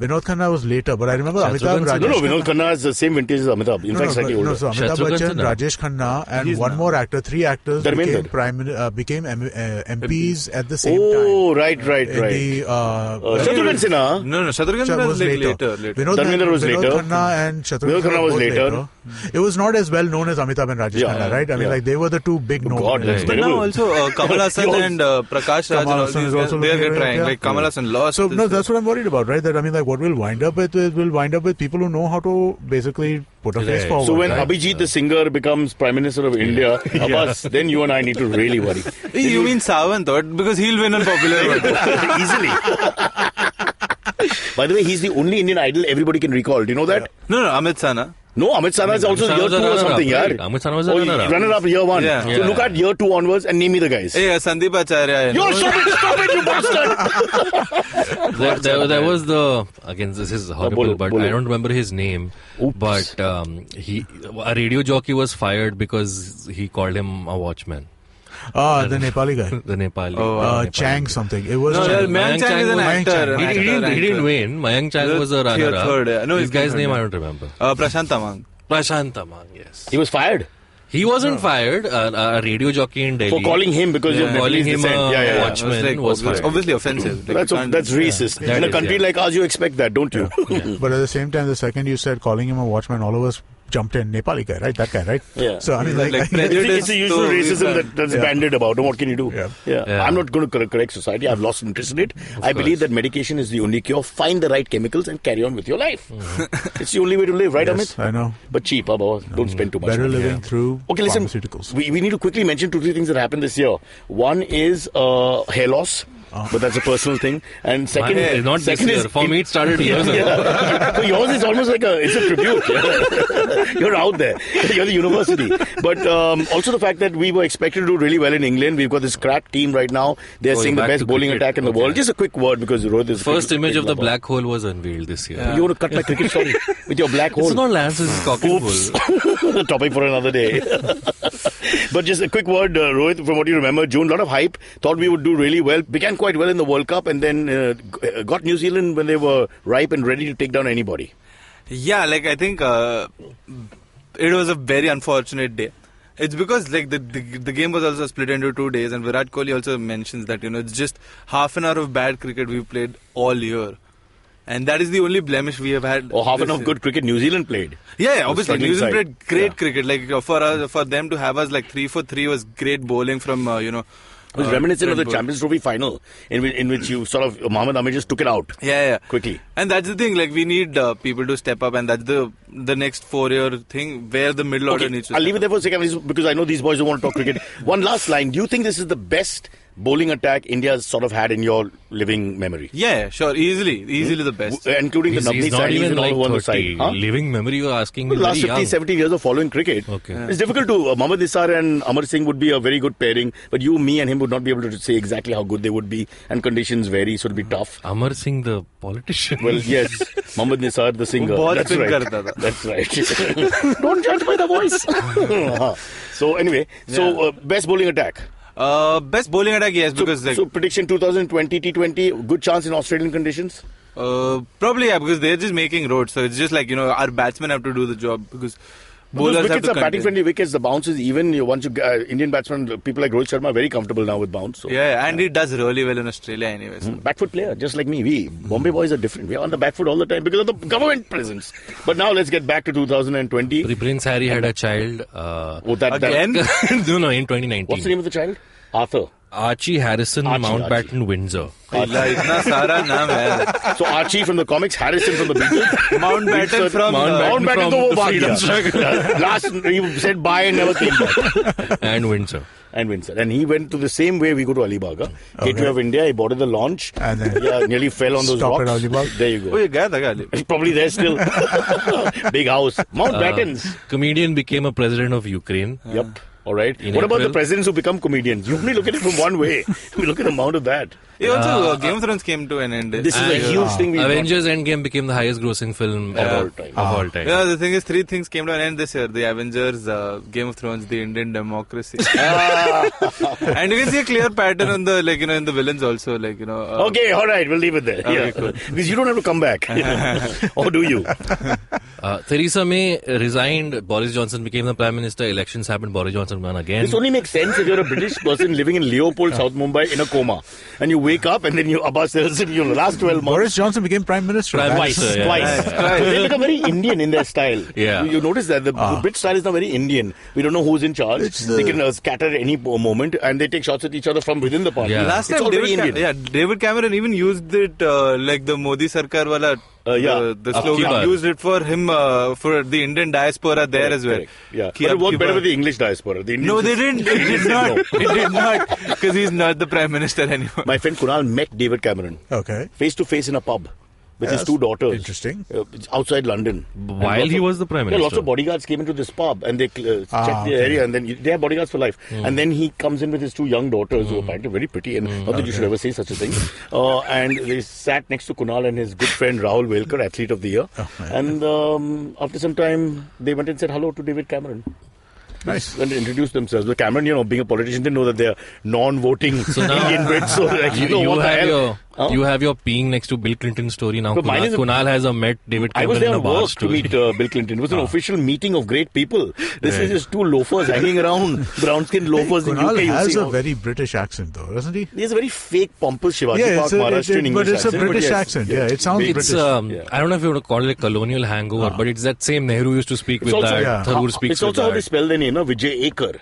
Vinod Khanna was later, but I remember Amitabh and Rajesh. No, Vinod Khanna is the same vintage as Amitabh. In fact, slightly older. So Amitabh Bachchan, Rajesh Khanna, and one more actor, three actors became MPs at the same time. Oh, right. Shatrughan Sinha. No, Shatrughan was later. Dharmendra was later. Vinod Khanna and Shatrughan was later. It was not as well known as Amitabh and Rajesh Khanna, right? I mean, like they were the two big known. God, that's But now also Kamal Hassan and Prakash Raj and all these guys, they're trying. Like Kamal Hassan lost. So no, that's what I'm worried about, right? That I mean, like what we'll wind up with people who know how to basically put a face forward. So when right? Abhijit the singer becomes Prime Minister of India, Abbas, then you and I need to really worry. You mean Sawant, because he'll win on popular vote. Easily. By the way, he's the only Indian idol everybody can recall. Do you know that? No, Amit Sana. No, Amit Sana is also year 2 or something, right? Amit Sana was a runner-up. Runner-up year 1. Yeah. So look at year 2 onwards and name me the guys. Yeah, Sandeep Acharya. Stop it, you bastard! there was again, this is horrible, but I don't remember his name. Oops. But a radio jockey was fired because he called him a watchman. The Nepali guy. The Nepali. Chang something. It was Mayank Chang is an actor. He didn't win. Mayank Chang was a runner-up. This guy's name I don't remember. Prashant Tamang. Yes. He was fired. He wasn't fired. A radio jockey in Delhi. For calling him because you're calling him a Watchman was fired. Obviously offensive. That's racist. In a country like ours, you expect that, don't you? But at the same time, the second you said calling him a watchman, all of us jumped in. Nepali guy, right? That guy, right? Yeah. So I mean, like it's a usual racism that's banded about. And what can you do? Yeah. I'm not going to correct society. I've lost interest in it. I believe that medication is the only cure. Find the right chemicals and carry on with your life. It's the only way to live, right, yes, Amit? I know. But cheap, don't spend too much. Better living through pharmaceuticals. We need to quickly mention 2-3 things that happened this year. One is hair loss. But that's a personal thing. And second, not second this year. For me, it started years ago. So yours is almost like it's a tribute. You're out there. You're the university. But also the fact that we were expected to do really well in England. We've got this crack team right now. They're seeing the best bowling attack in the world. Just a quick word because Rohit is first image of the black hole was unveiled this year. You want to cut my cricket story with your black hole? It's not Lance's cock and bull. Topic for another day. But just a quick word, Rohit, from what you remember, June, a lot of hype. Thought we would do really well. Began quite well in the World Cup and then got New Zealand when they were ripe and ready to take down anybody. Yeah, like I think it was a very unfortunate day. It's because like the game was also split into 2 days, and Virat Kohli also mentions that it's just half an hour of bad cricket we played all year. And that is the only blemish we have had. Or half an hour of good cricket New Zealand played. Yeah, obviously. New Zealand played great cricket. Like for them to have us like 3 for 3 was great bowling from, It was reminiscent of the Champions Trophy final in which you sort of, Mohammad Amir just took it out. Yeah. Quickly. And that's the thing, like we need people to step up, and that's the next 4-year thing where the middle order needs to I'll leave it there for a second because I know these boys don't want to talk cricket. One last line. Do you think this is the best bowling attack India's sort of had in your living memory? Yeah, sure. Easily the best. Including the Navneet Sainis and all on the side. Huh? Living memory you're asking me. The last 50, 70 years of following cricket. Okay. It's difficult to... Mohammad Nisar and Amar Singh would be a very good pairing, but you, me and him would not be able to say exactly how good they would be, and conditions vary, so it would be tough. Amar Singh, the politician. Well, yes. Mohammad Nisar, the singer. That's right. That's right. Don't judge by the voice. So anyway, best bowling attack. Best bowling attack, yes, because so prediction 2020 T20, good chance in Australian conditions. Probably, yeah, because they're just making roads, so it's just like our batsmen have to do the job because Bowlers Those have wickets to are batting contend. friendly wickets. The bounces, even once you Indian batsmen, people like Rohit Sharma are very comfortable now with bounce. So. Yeah, and he does really well in Australia anyway. So. Back foot player, just like me. We Bombay boys are different. We are on the back foot all the time because of the government presence. But now let's get back to 2020. Prince Harry had a child. Again? No, in 2019. What's the name of the child? Arthur. Archie Harrison Mountbatten Windsor. Itna sara naam hai. So Archie from the comics, Harrison from the Beatles. Mountbatten from Mountbatten to wo bhag freedom gaya. Last he said bye and never came back. And Windsor. And he went to the same way we go to Alibag. Gateway of India, he boarded the launch. And then nearly fell on those stop rocks. at Alibag. There you Oh, go. ye gaya tha kya? He's probably there still. Big house. Mountbattens. Comedian became a president of Ukraine. Yep. All right. In What about April? the presidents who become comedians? You only look at it from one way. We look at the amount of that. Yeah, also Game of Thrones came to an end. This is a huge thing. Avengers Endgame became the highest grossing film of all time. Yeah, the thing is, 3 things came to an end this year: the Avengers, Game of Thrones, the Indian democracy. And you can see a clear pattern on the in the villains also, Okay, all right, we'll leave it there. Okay, cool. Because you don't have to come back. Or do you? Theresa May resigned. Boris Johnson became the Prime Minister. Elections happened. Boris Johnson won again. This only makes sense if you're a British person living in Leopold, South Mumbai, in a coma. And you wake up and then Abbas tells him, the last 12 months. Boris Johnson became Prime Minister. Prime Twice. Minister, yeah. Twice. So they become very Indian in their style. Yeah. You notice that the Brit style is now very Indian. We don't know who's in charge. They can scatter at any moment and they take shots at each other from within the party. Yeah. Last It's time, all very Indian. David Cameron even used it like the Modi Sarkar wala. The slogan Abki baar. used it for him for the Indian diaspora there as well. Correct. Yeah. Ki But it worked abki better baar. with the English diaspora. The No, Indians they didn't. It did not. It did not. Because he's not the Prime Minister anymore. My friend Kunal met David Cameron Okay. face to face in a pub with his 2 daughters. Interesting. Outside London. While he was the Prime Yeah, Minister. lots of bodyguards came into this pub and they checked the area and then they have bodyguards for life. And then he comes in with his 2 young daughters who are apparently very pretty and not that you should ever say such a thing. And they sat next to Kunal and his good friend Rahul Welkar, Athlete of the Year. And after some time, they went and said hello to David Cameron. Nice. And introduced themselves. But Cameron, being a politician, didn't know that they're non-voting now- Indian Brits. So like, what the hell? You have your peeing next to Bill Clinton story now. But mine is Kunal has a met David I was Cameron there in a on bar work to story. meet Bill Clinton. It was an official meeting of great people. This is just 2 loafers hanging around, brown-skinned loafers in Kunal UK. has a very British accent, though, doesn't he? He has a very fake, pompous Shivaji Yeah, Park it's a- Maharashtrian English but it's a accent. British yes, accent. Yeah, it sounds It's, British. I don't know if you want to call it a colonial hangover, but it's that same Nehru used to speak It's with also, that. Tharoor speaks it's also with how they that. spell their name, Vijay Ekar.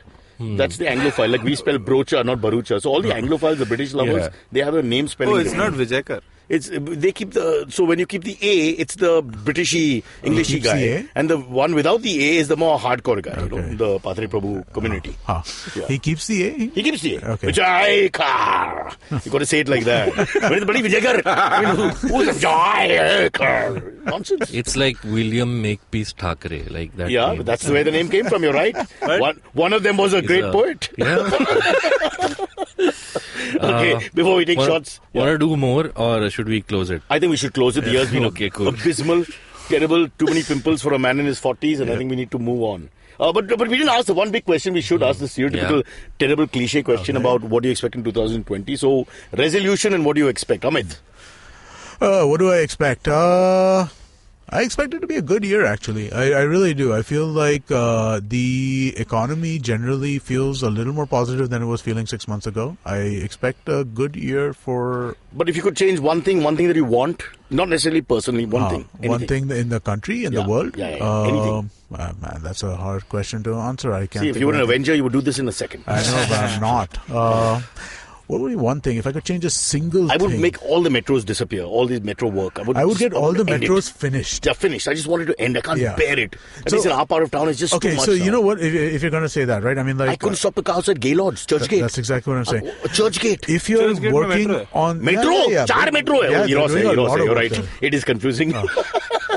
That's the Anglophile. Like we spell Brocha, not Barucha. So all the Anglophiles, the British lovers, Yeah. they have a name spelling. Oh, it's different. not Vijaykar. They keep so when you keep the A, it's the Britishy, Englishy Keeps guy, the A? and the one without the A is the more hardcore guy. Okay. The Padre Prabhu community. Yeah. He keeps the A? He keeps the A. Okay. Vijayakar. You got to say it like that. Buddy Vijayakar. I mean, who's Vijayakar? Nonsense. It's like William Makepeace Thackeray, like that. Yeah, name. but that's where the name came from. You're right. One of them was a great poet. Yeah. Okay, before we take shots. Want to do more, or should we close it? I think we should close it. The year's been Okay, cool. abysmal, terrible, too many pimples for a man in his 40s, and I think we need to move on. But we didn't ask the one big question we should ask, the stereotypical, terrible cliche question about what do you expect in 2020. So, resolution and what do you expect? Amit? What do I expect? I expect it to be a good year, actually. I really do. I feel like the economy generally feels a little more positive than it was feeling 6 months ago. I expect a good year for... But if you could change one thing that you want, not necessarily personally, one thing. One thing in the country, in the world? Anything. Man, that's a hard question to answer. I can't. See, if you were an Avenger, you would do this in a second. I know, but I'm not. What would be one thing? If I could change a single thing... I would make all the metros disappear, all these metro work. I would get all the end metros it. finished. They're finished. I just wanted to end. I can't bear it. At So- least in our part of town, it's just too much. so you now. know what? If you're going to say that, right? I mean, like... I couldn't stop the cars at Gaylord's, Churchgate. That's exactly what I'm saying. Churchgate. If you're Churchgate working में metro on... Metro? Yeah, Char metro hai. Yeah, You're they're doing a lot of you're work right. there. It is confusing.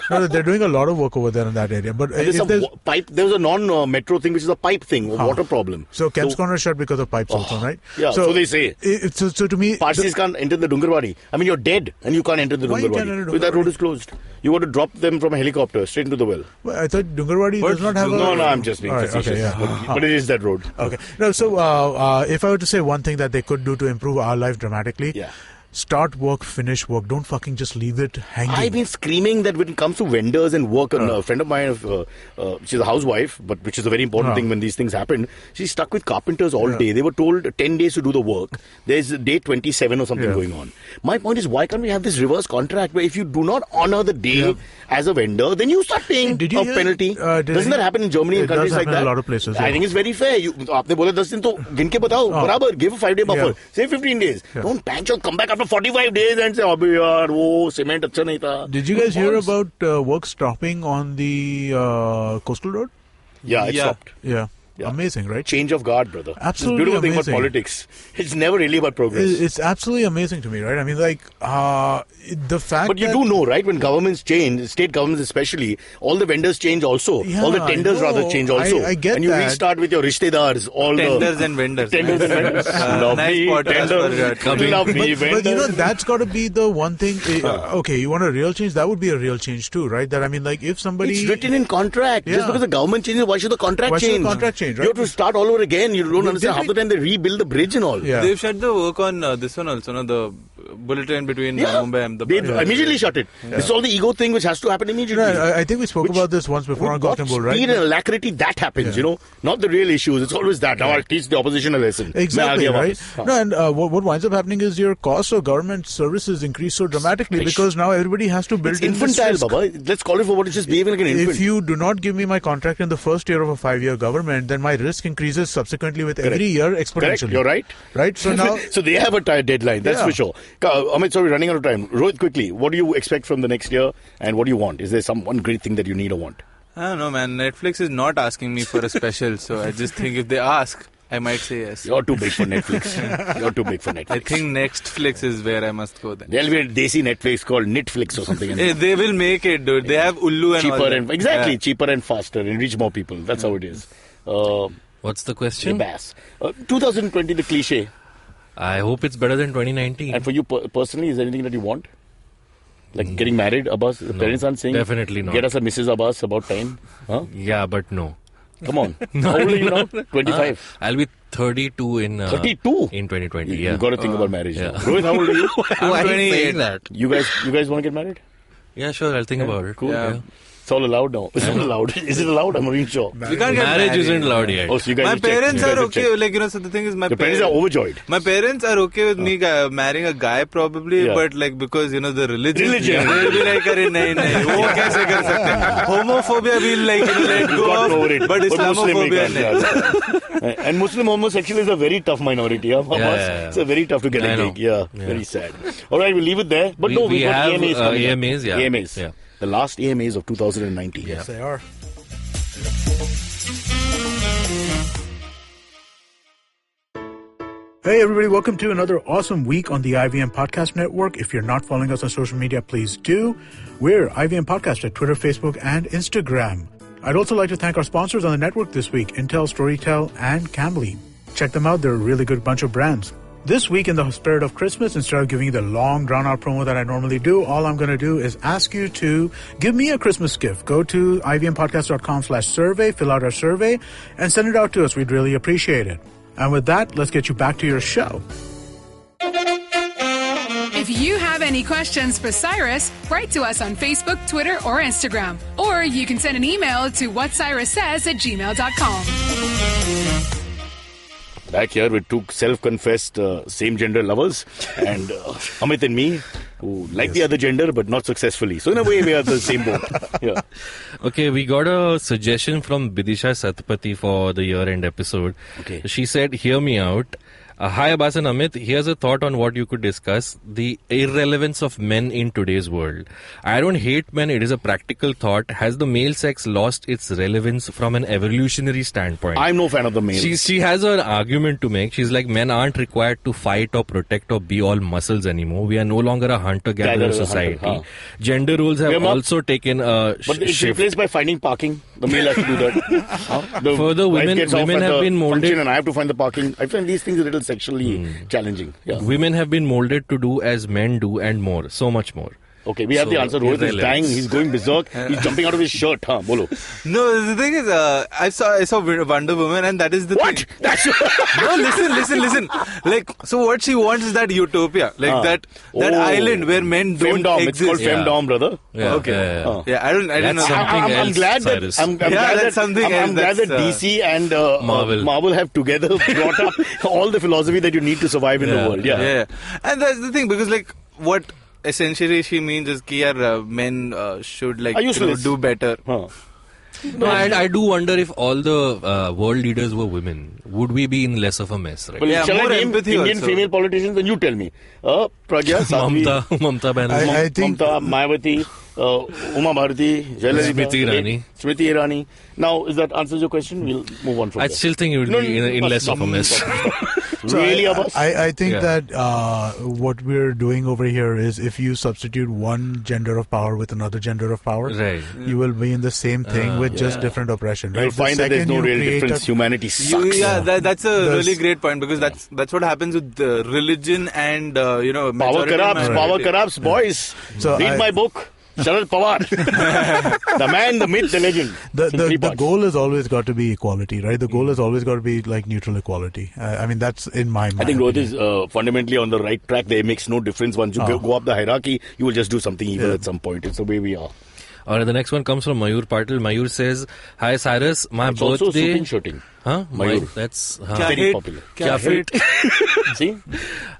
No, they're doing a lot of work over there in that area. But There's if some there's... pipe. There was a non-metro thing, which is a pipe thing, a water problem. So Kemp's Corner is shut because of pipes also, right? Yeah, so they say. So to me... Parsis can't enter the Dungarwadi. I mean, you're dead and you can't enter the Why you can't Dungarwadi. enter Because that Dungarwadi? road is closed. You got to drop them from a helicopter straight into the well. Well, I thought Dungarwadi does not have a... No, I'm just being All right, facetious. okay, yeah. But it is that road. Okay. No, so if I were to say one thing that they could do to improve our life dramatically, Yeah. Start work, finish work. Don't fucking just leave it hanging. I've been screaming that when it comes to vendors and work, a friend of mine, she's a housewife, but which is a very important thing when these things happen. She's stuck with carpenters all day. They were told 10 days to do the work. There's day 27 or something going on. My point is, why can't we have this reverse contract where if you do not honor the day as a vendor, then you start paying a penalty? Doesn't that happen in Germany and countries like that? In a lot of places. I think it's very fair. आपने बोला 10 दिन तो गिन के बताओ बराबर. Give a 5-day buffer. Say 15 days. Don't patch or come back after 45 days and say, "Abhi yaar, wo cement अच्छा नहीं था." Did you guys hear about work stopping on the coastal road? Yeah, it stopped. Yeah. Amazing, right? Change of guard, brother. Absolutely It's a beautiful thing amazing. about politics. It's never really about progress. It's absolutely amazing to me, right? I mean, like, the fact But you do know, right? When governments change, state governments especially, all the vendors change also. Yeah, all the tenders rather change also. I get and you that. restart with your rishtedars. All Tenders and vendors. Tenders and vendors. Nice podcast for that. Lovely But you know, vendors. that's got to be the one thing. Okay, you want a real change? That would be a real change too, right? That, I mean, like, if somebody... It's written in contract. Just because the government changes, why should the contract Why should change? the contract change, right? You have to start all over again. You don't understand. Half the time they rebuild the bridge and all. Yeah. They've shut the work on this one also, no? The bulletin between Mumbai and the... They immediately shut it. This is all the ego thing which has to happen immediately. Right, I think we spoke about this once before on With Gotham Bull, right? speed and alacrity, that happens, you know. Not the real issues. It's always that. Now I'll teach the opposition a lesson. Exactly, Main aa gaya right? wapas. No, and what winds up happening is your cost of government services increase so dramatically because now everybody has to build It's in this infantile, risk. Baba. Let's call it for what it's just behaving like an infant. If you do not give me my contract in the first year of a 5-year government, then my risk increases subsequently with every year exponentially. Correct, you're right. Right? So now... So they have a deadline, that's for sure. Amit, sorry, running out of time. Rohit, quickly, what do you expect from the next year and what do you want? Is there one great thing that you need or want? I don't know, man. Netflix is not asking me for a special, so I just think if they ask, I might say yes. You're too big for Netflix. You're too big for Netflix. I think Nextflix is where I must go then. There'll be a desi Netflix called Knitflix or something. They will make it, dude. They have Ullu and cheaper all that. and exactly cheaper and faster and reach more people. That's how it is. What's the question? Abbas. 2020, the cliche. I hope it's better than 2019. And for you personally, is there anything that you want? Like getting married, Abbas? The parents aren't saying, definitely not. Get us a Mrs. Abbas about time. Huh? Yeah, but no. Come on. How old are you now? 25. I'll be 32 in 32? in 2020. You Yeah. got to think about marriage. yeah. Now. Rohit, how old are you? Why are you 28. saying that? You guys want to get married? Yeah, sure. I'll think about it. Cool. Yeah. It's all allowed now. Is it allowed? Is it allowed? I'm not even sure. You can't get Marriage married. isn't allowed yet. Oh, so you guys My have checked. parents You guys are have okay. checked. Like, so the thing is, Your parents are overjoyed. My parents are okay with me marrying a guy probably, Yeah. but like because the religion. Religion. They'll be like, "Arey nahi nahi, wo kaise kar sakte hain?" Homophobia we'll like let go Got of, over it. but Islamophobia Muslim nahi. and Muslim homosexual is a very tough minority. Huh? Yeah. It's a very tough to get I a know. gig. Yeah, very sad. All right, we'll leave it there. But We we've got have, AMAs coming up. AMAs, yeah. AMAs. Yeah. The last AMAs of 2019. Yeah. They are. Hey everybody, welcome to another awesome week on the IVM Podcast Network. If you're not following us on social media, please do. We're IVM Podcast at Twitter, Facebook, and Instagram. I'd also like to thank our sponsors on the network this week, Intel, Storytel, and Cambly. Check them out, they're a really good bunch of brands. This week, in the spirit of Christmas, instead of giving you the long, drawn-out promo that I normally do, all I'm going to do is ask you to give me a Christmas gift. Go to ivmpodcast.com/survey, fill out our survey, and send it out to us. We'd really appreciate it. And with that, let's get you back to your show. If you have any questions for Cyrus, write to us on Facebook, Twitter, or Instagram. Or you can send an email to whatcyrussays@gmail.com. Back here with two self-confessed same-gender lovers and Amit and me, who like the other gender but not successfully. So in a way, we are the same boat. Yeah. Okay, we got a suggestion from Bidisha Satpathy for the year-end episode. Okay. She said, hear me out. Hi Abbas and Amit, here's a thought on what you could discuss, the irrelevance of men in today's world. I don't hate men, it is a practical thought. Has the male sex lost its relevance from an evolutionary standpoint? I'm no fan of the male. She has an argument to make. She's like, men aren't required to fight or protect or be all muscles anymore. We are no longer a hunter-gatherer society. Gender roles have also taken a But it's shift. replaced by finding parking. The male has to do that. The Further, wife women gets off at have the been molded. function and I have to find the parking. I find these things a little sexually challenging. Yeah. Women have been molded to do as men do and more, so much more. Okay, we have the answer. Rohit is dying. He's going berserk. He's jumping out of his shirt. Bolo. No, the thing is, I saw Wonder Woman, and that is the What? thing. That's No, listen. Like, so what she wants is that utopia, like that island where men don't Femdom. exist. It's called Femdom, brother. Yeah, Okay. yeah. I didn't know. That's something I'm else, glad Cyrus. that I'm glad that DC and Marvel have together brought up all the philosophy that you need to survive in the world. Yeah. And that's the thing, because like what essentially she means is that men should like do better. No, I do wonder if all the world leaders were women, would we be in less of a mess, right? Well, shall more I name empathy Indian also. female politicians? Then you tell me. Pragya, Sadhvi, Mamta Banerjee. I think Mamta, Mayawati, Uma Bharati, Smriti Irani. Smriti Irani. Now, is that answers your question? We'll move on from I there. still think it would be in less of a mess. So Really, Abbas? I think Yeah. that what we're doing over here is if you substitute one gender of power with another gender of power, Right. you will be in the same thing with just different oppression. Right? You'll find that there's no real difference. Humanity sucks. That's a really great point, because that's what happens with religion and Power majority corrupts. and Power minority. corrupts, boys. So Read my book. Sharad Pawar. The man, the myth, the legend. In three The parts. goal has always got to be equality, right? The goal has always got to be like neutral equality. I mean, that's in my mind. I think Rohit is fundamentally on the right track. There makes no difference. Once you go up the hierarchy, you will just do something evil at some point. It's the way we are. Alright, the next one comes from Mayur Patil. Mayur says, "Hi Cyrus, my It's also birthday." shooting. Huh? Mayur. That's Very popular. Kya fit? See?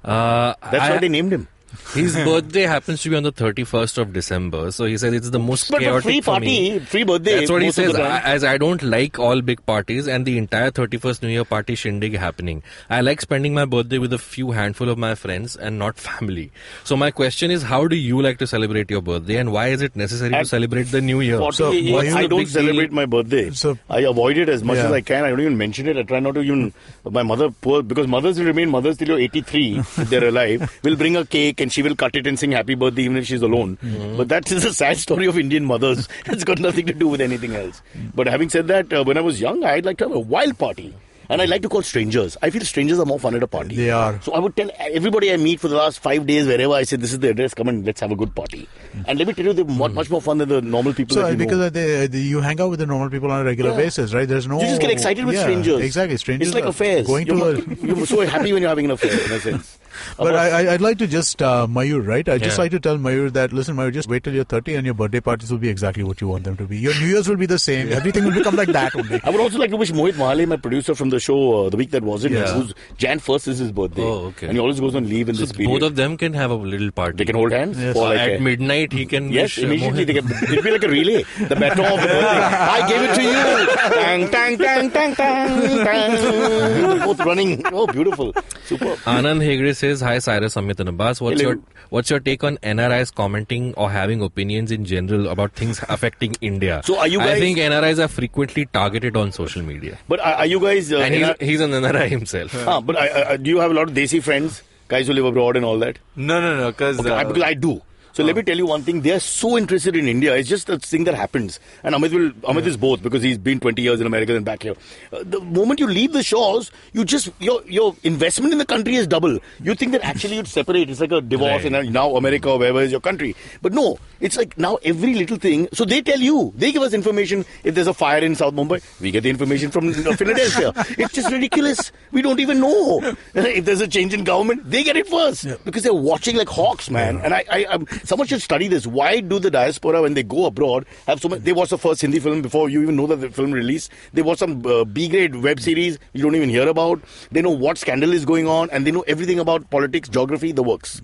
That's why they named him. His birthday happens to be on the 31st of December, so he says it's the most But chaotic free for me. party, free birthday. That's what he most of says. the time. As I don't like all big parties and the entire 31st New Year party shindig happening. I like spending my birthday with a few handful of my friends and not family. So my question is, how do you like to celebrate your birthday, and why is it necessary to celebrate the New Year? 40 years, what's the I don't big celebrate deal? my birthday. So- I avoid it as much Yeah. as I can. I don't even mention it. I try not to even. My mother, because mothers will remain mothers till you're 83 if they're alive. Will bring a cake and she will cut it and sing happy birthday even if she's alone. But that is a sad story of Indian mothers. It's got nothing to do with anything else. But having said that, when I was young, I'd like to have a wild party. And I like to call strangers. I feel strangers are more fun at a party. They are. So I would tell everybody I meet for the last 5 days, wherever I say, this is the address, come and let's have a good party. And let me tell you, they're much more fun than the normal people that you know. Because you hang out with the normal people on a regular basis, right? There's no. You just get excited with strangers. Exactly, strangers. It's like are affairs. Going You're so happy when you're having an affair, in a sense. But I'd like to just Mayur, right? I'd just Yeah. like to tell Mayur that, listen, Mayur, just wait till you're 30 and your birthday parties will be exactly what you want them to be. Your New Year's will be the same. Everything will become like that only. I would also like to wish Mohit Mahale, my producer from the show, the week that wasn't, Yeah. who's Jan 1st is his birthday. Oh, okay. And he always goes on leave in So this period. both of them can have a little party. They can hold hands? Yes. Or like At midnight, he can yes, wish immediately. Mohit. It'll be like a relay. The baton of the birthday. I gave it to you. Tang, tang, tang, tang, tang, tang. Both running. Oh, beautiful. Super. Anand Hegde says, "Hi Cyrus, Amit and Abbas. Hello. What's your take on NRIs commenting or having opinions in general about things affecting India?" So are you I guys- think NRIs are frequently targeted on social media, But are you guys... and he's an NRI himself. But do you have a lot of Desi friends? Guys who live abroad and all that? No, because Okay, because I do. So let me tell you one thing. They are so interested in India. It's just a thing that happens. And Amit is both because he's been 20 years in America and back here. The moment you leave the shores, your investment in the country is double. You think that actually you'd separate. It's like a divorce Right. and now America or wherever is your country. But no, it's like now every little thing. So they tell you. They give us information. If there's a fire in South Mumbai, we get the information from Philadelphia. It's just ridiculous. We don't even know. If there's a change in government, they get it first. Because they're watching like hawks, man. And I'm someone should study this. Why do the diaspora, when they go abroad, have so much? They watch the first Hindi film before you even know that the film released. They watch some B-grade web series you don't even hear about. They know what scandal is going on, and they know everything about politics, geography, the works.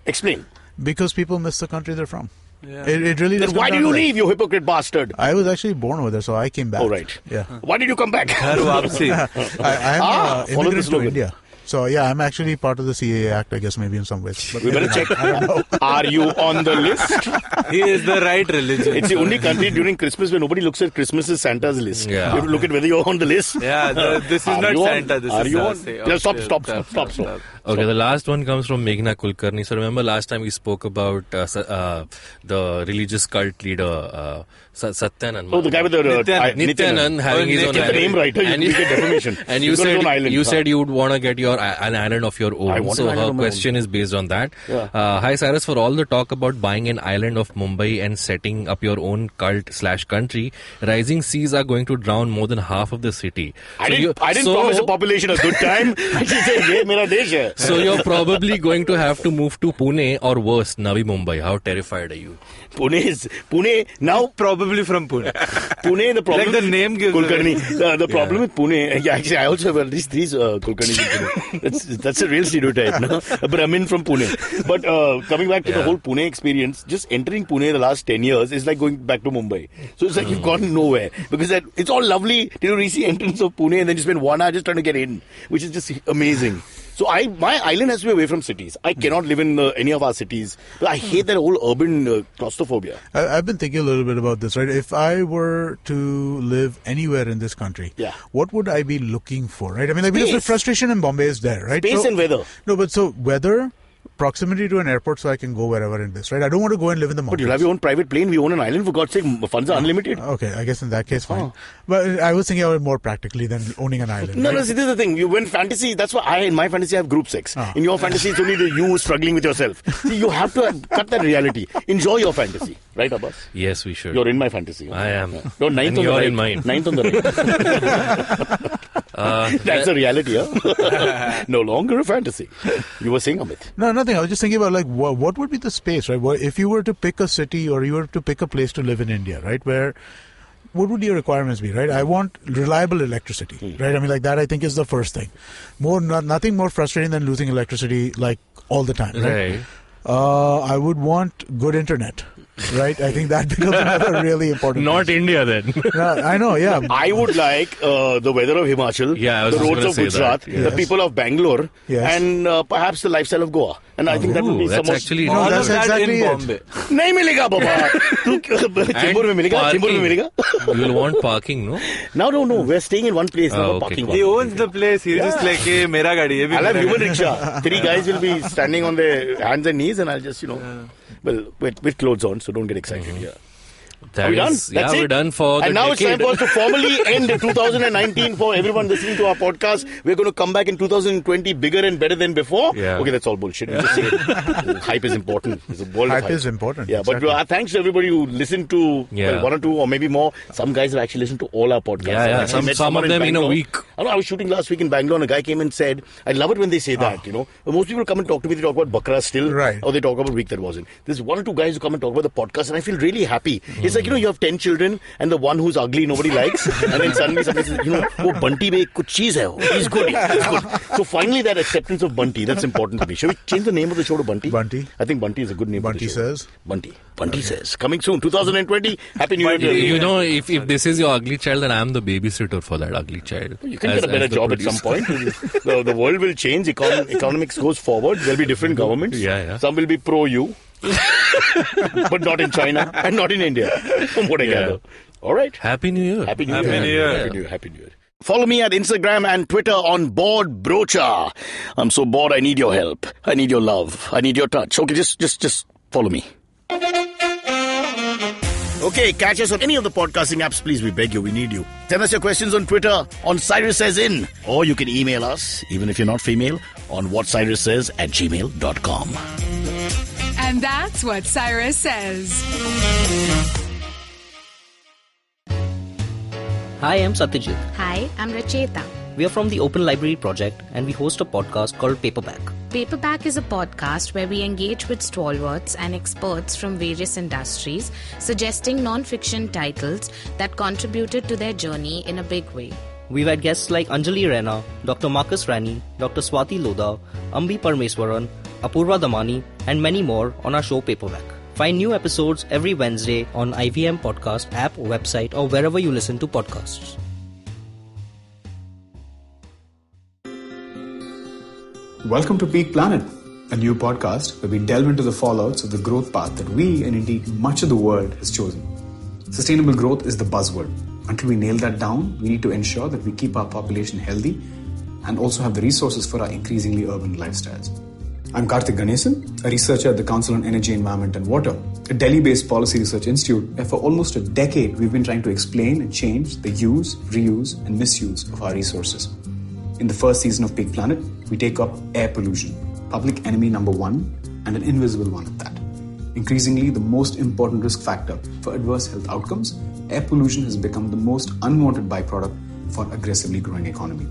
Explain. Because people miss the country they're from. It really does. Then why come did down you to that. leave, you hypocrite bastard? I was actually born over there, so I came back. Oh, right. Yeah. Why did you come back? I'm follow the immigrant to slogan. India. So, yeah, I'm actually part of the CAA Act, I guess, maybe in some ways. But We better check. Are you on the list? he is the right religion. It's the only country during Christmas where nobody looks at Christmas as Santa's list. Yeah. You have to look at whether you're on the list. Yeah, this is Are not you on? Santa. This Are is you our on? say. Yeah, stop. Okay, the last one comes from Meghna Kulkarni. So remember last time we spoke about the religious cult leader Satyanand. Oh, the guy with the Nityanand having his own get the name island. right. You get defamation. And you said you would want to get an island of your own. So her question is based on that. Yeah. Hi Cyrus, for all the talk about buying an island of Mumbai and setting up your own cult/country, rising seas are going to drown more than half of the city. I didn't promise the population a good time. I just said, "Ye mera desh hai." So you're probably going to have to move to Pune or worse, Navi Mumbai. How terrified are you? Pune now Probably from Pune. Pune, the problem Like the name gives Kulkarni. The problem with Pune, actually I also have at least 3 Kulkarnis in Pune. That's a real stereotype, no? But I'm in from Pune. But coming back to the whole Pune experience, just entering Pune the last 10 years is like going back to Mumbai. So it's like you've gone nowhere. Because it's all lovely till you reach the entrance of Pune and then you spend 1 hour just trying to get in, which is just amazing. So my island has to be away from cities. I cannot live in any of our cities. I hate that whole urban claustrophobia. I've been thinking a little bit about this, right? If I were to live anywhere in this country, what would I be looking for, right? I mean, like, because the frustration in Bombay is there, right? Space and weather. No, but so weather, proximity to an airport so I can go wherever in this, right? I don't want to go and live in the mountains. But you'll have your own private plane. We own an island, for God's sake. Funds are unlimited. Okay, I guess in that case, fine. But I was thinking of it more practically than owning an island. No, see, this is the thing. You win fantasy. That's why in my fantasy, I have group sex. In your fantasy, it's only you struggling with yourself. See, you have to cut that reality. Enjoy your fantasy. Right, Abbas? Yes, we should. You're in my fantasy. I am. No, ninth and on you're the right. in mine. Ninth on the right. That's the reality, huh? No longer a fantasy. You were saying, Amit? No, nothing. I was just thinking about, like, what would be the space, right? If you were to pick a city or you were to pick a place to live in India, right, what would your requirements be, right? I want reliable electricity, right? I mean, like, that I think is the first thing. Nothing more frustrating than losing electricity, like, all the time, right? I would want good internet. Right, I think that becomes another really important. Not place. India then. I know, yeah. I would like the weather of Himachal, the roads of Gujarat, the people of Bangalore, and perhaps the lifestyle of Goa. And I think that would be that's actually that's exactly in it. Bombay. नहीं मिलेगा बाबा. चेंबूर में मिलेगा. You will want parking, no? No. We're staying in one place. No parking. He owns the place. He's just like, hey, mera gaadi. I'll have human rickshaw. 3 guys will be standing on their hands and knees, and I'll just, well, with clothes on, so don't get excited. Yeah. Are we done? That's it. We're done for the And now decade. it's time for us to formally end 2019 for everyone listening to our podcast. We're going to come back in 2020 bigger and better than before. Yeah. Okay, that's all bullshit. We just say it. Hype is important. It's a world of Hype is important. Yeah, exactly. but thanks to everybody who listened to well, 1 or 2 or maybe more. Some guys have actually listened to all our podcasts. Yeah. Some of them in a week. I was shooting last week in Bangalore and a guy came and said, I love it when they say that, Most people come and talk to me, they talk about Bakra still. Right. Or they talk about week that wasn't. There's 1 or 2 guys who come and talk about the podcast and I feel really happy. It's like, you have 10 children and the one who's ugly nobody likes and then suddenly somebody says, oh, Bunty mein kuch cheez hai. He's good. He's good. So finally that acceptance of Bunty, that's important to me. Shall we change the name of the show to Bunty? Bunty. I think Bunty is a good name Bunty for the show. says. Bunty says. Coming soon, 2020. Happy New Year. If this is your ugly child, then I'm the babysitter for that ugly child. You can get a better job at some point. The world will change. Economics goes forward. There'll be different governments. Yeah. Some will be pro-you. But not in China and not in India. From what I gather. All right. Happy New Year. Happy New Year. Happy New Year. Follow me at Instagram and Twitter on Bored Brocha. I'm so bored. I need your help. I need your love. I need your touch. Okay, just follow me. Okay, catch us on any of the podcasting apps. Please, we beg you. We need you. Send us your questions on Twitter on Cyrus Says In. Or you can email us, even if you're not female, on whatcyrussays@gmail.com. And that's what Cyrus says. Hi, I'm Satyajit. Hi, I'm Racheta. We are from the Open Library Project and we host a podcast called Paperback. Paperback is a podcast where we engage with stalwarts and experts from various industries, suggesting non-fiction titles that contributed to their journey in a big way. We've had guests like Anjali Rana, Dr. Marcus Rani, Dr. Swati Lodha, Ambi Parmeswaran, Apurva Damani, and many more on our show Paperback. Find new episodes every Wednesday on IVM Podcast app, website, or wherever you listen to podcasts. Welcome to Peak Planet, a new podcast where we delve into the fallouts of the growth path that we, and indeed much of the world, has chosen. Sustainable growth is the buzzword. Until we nail that down, we need to ensure that we keep our population healthy and also have the resources for our increasingly urban lifestyles. I'm Karthik Ganesan, a researcher at the Council on Energy, Environment and Water, a Delhi-based policy research institute where for almost a decade we've been trying to explain and change the use, reuse and misuse of our resources. In the first season of Peak Planet, we take up air pollution, public enemy number one and an invisible one at that. Increasingly the most important risk factor for adverse health outcomes, air pollution has become the most unwanted byproduct for aggressively growing economy.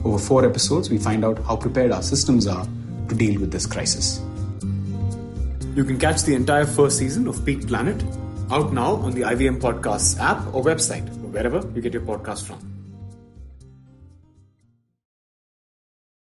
Over 4 episodes, we find out how prepared our systems are to deal with this crisis. You can catch the entire first season of Peak Planet out now on the IVM Podcasts app or website, or wherever you get your podcast from.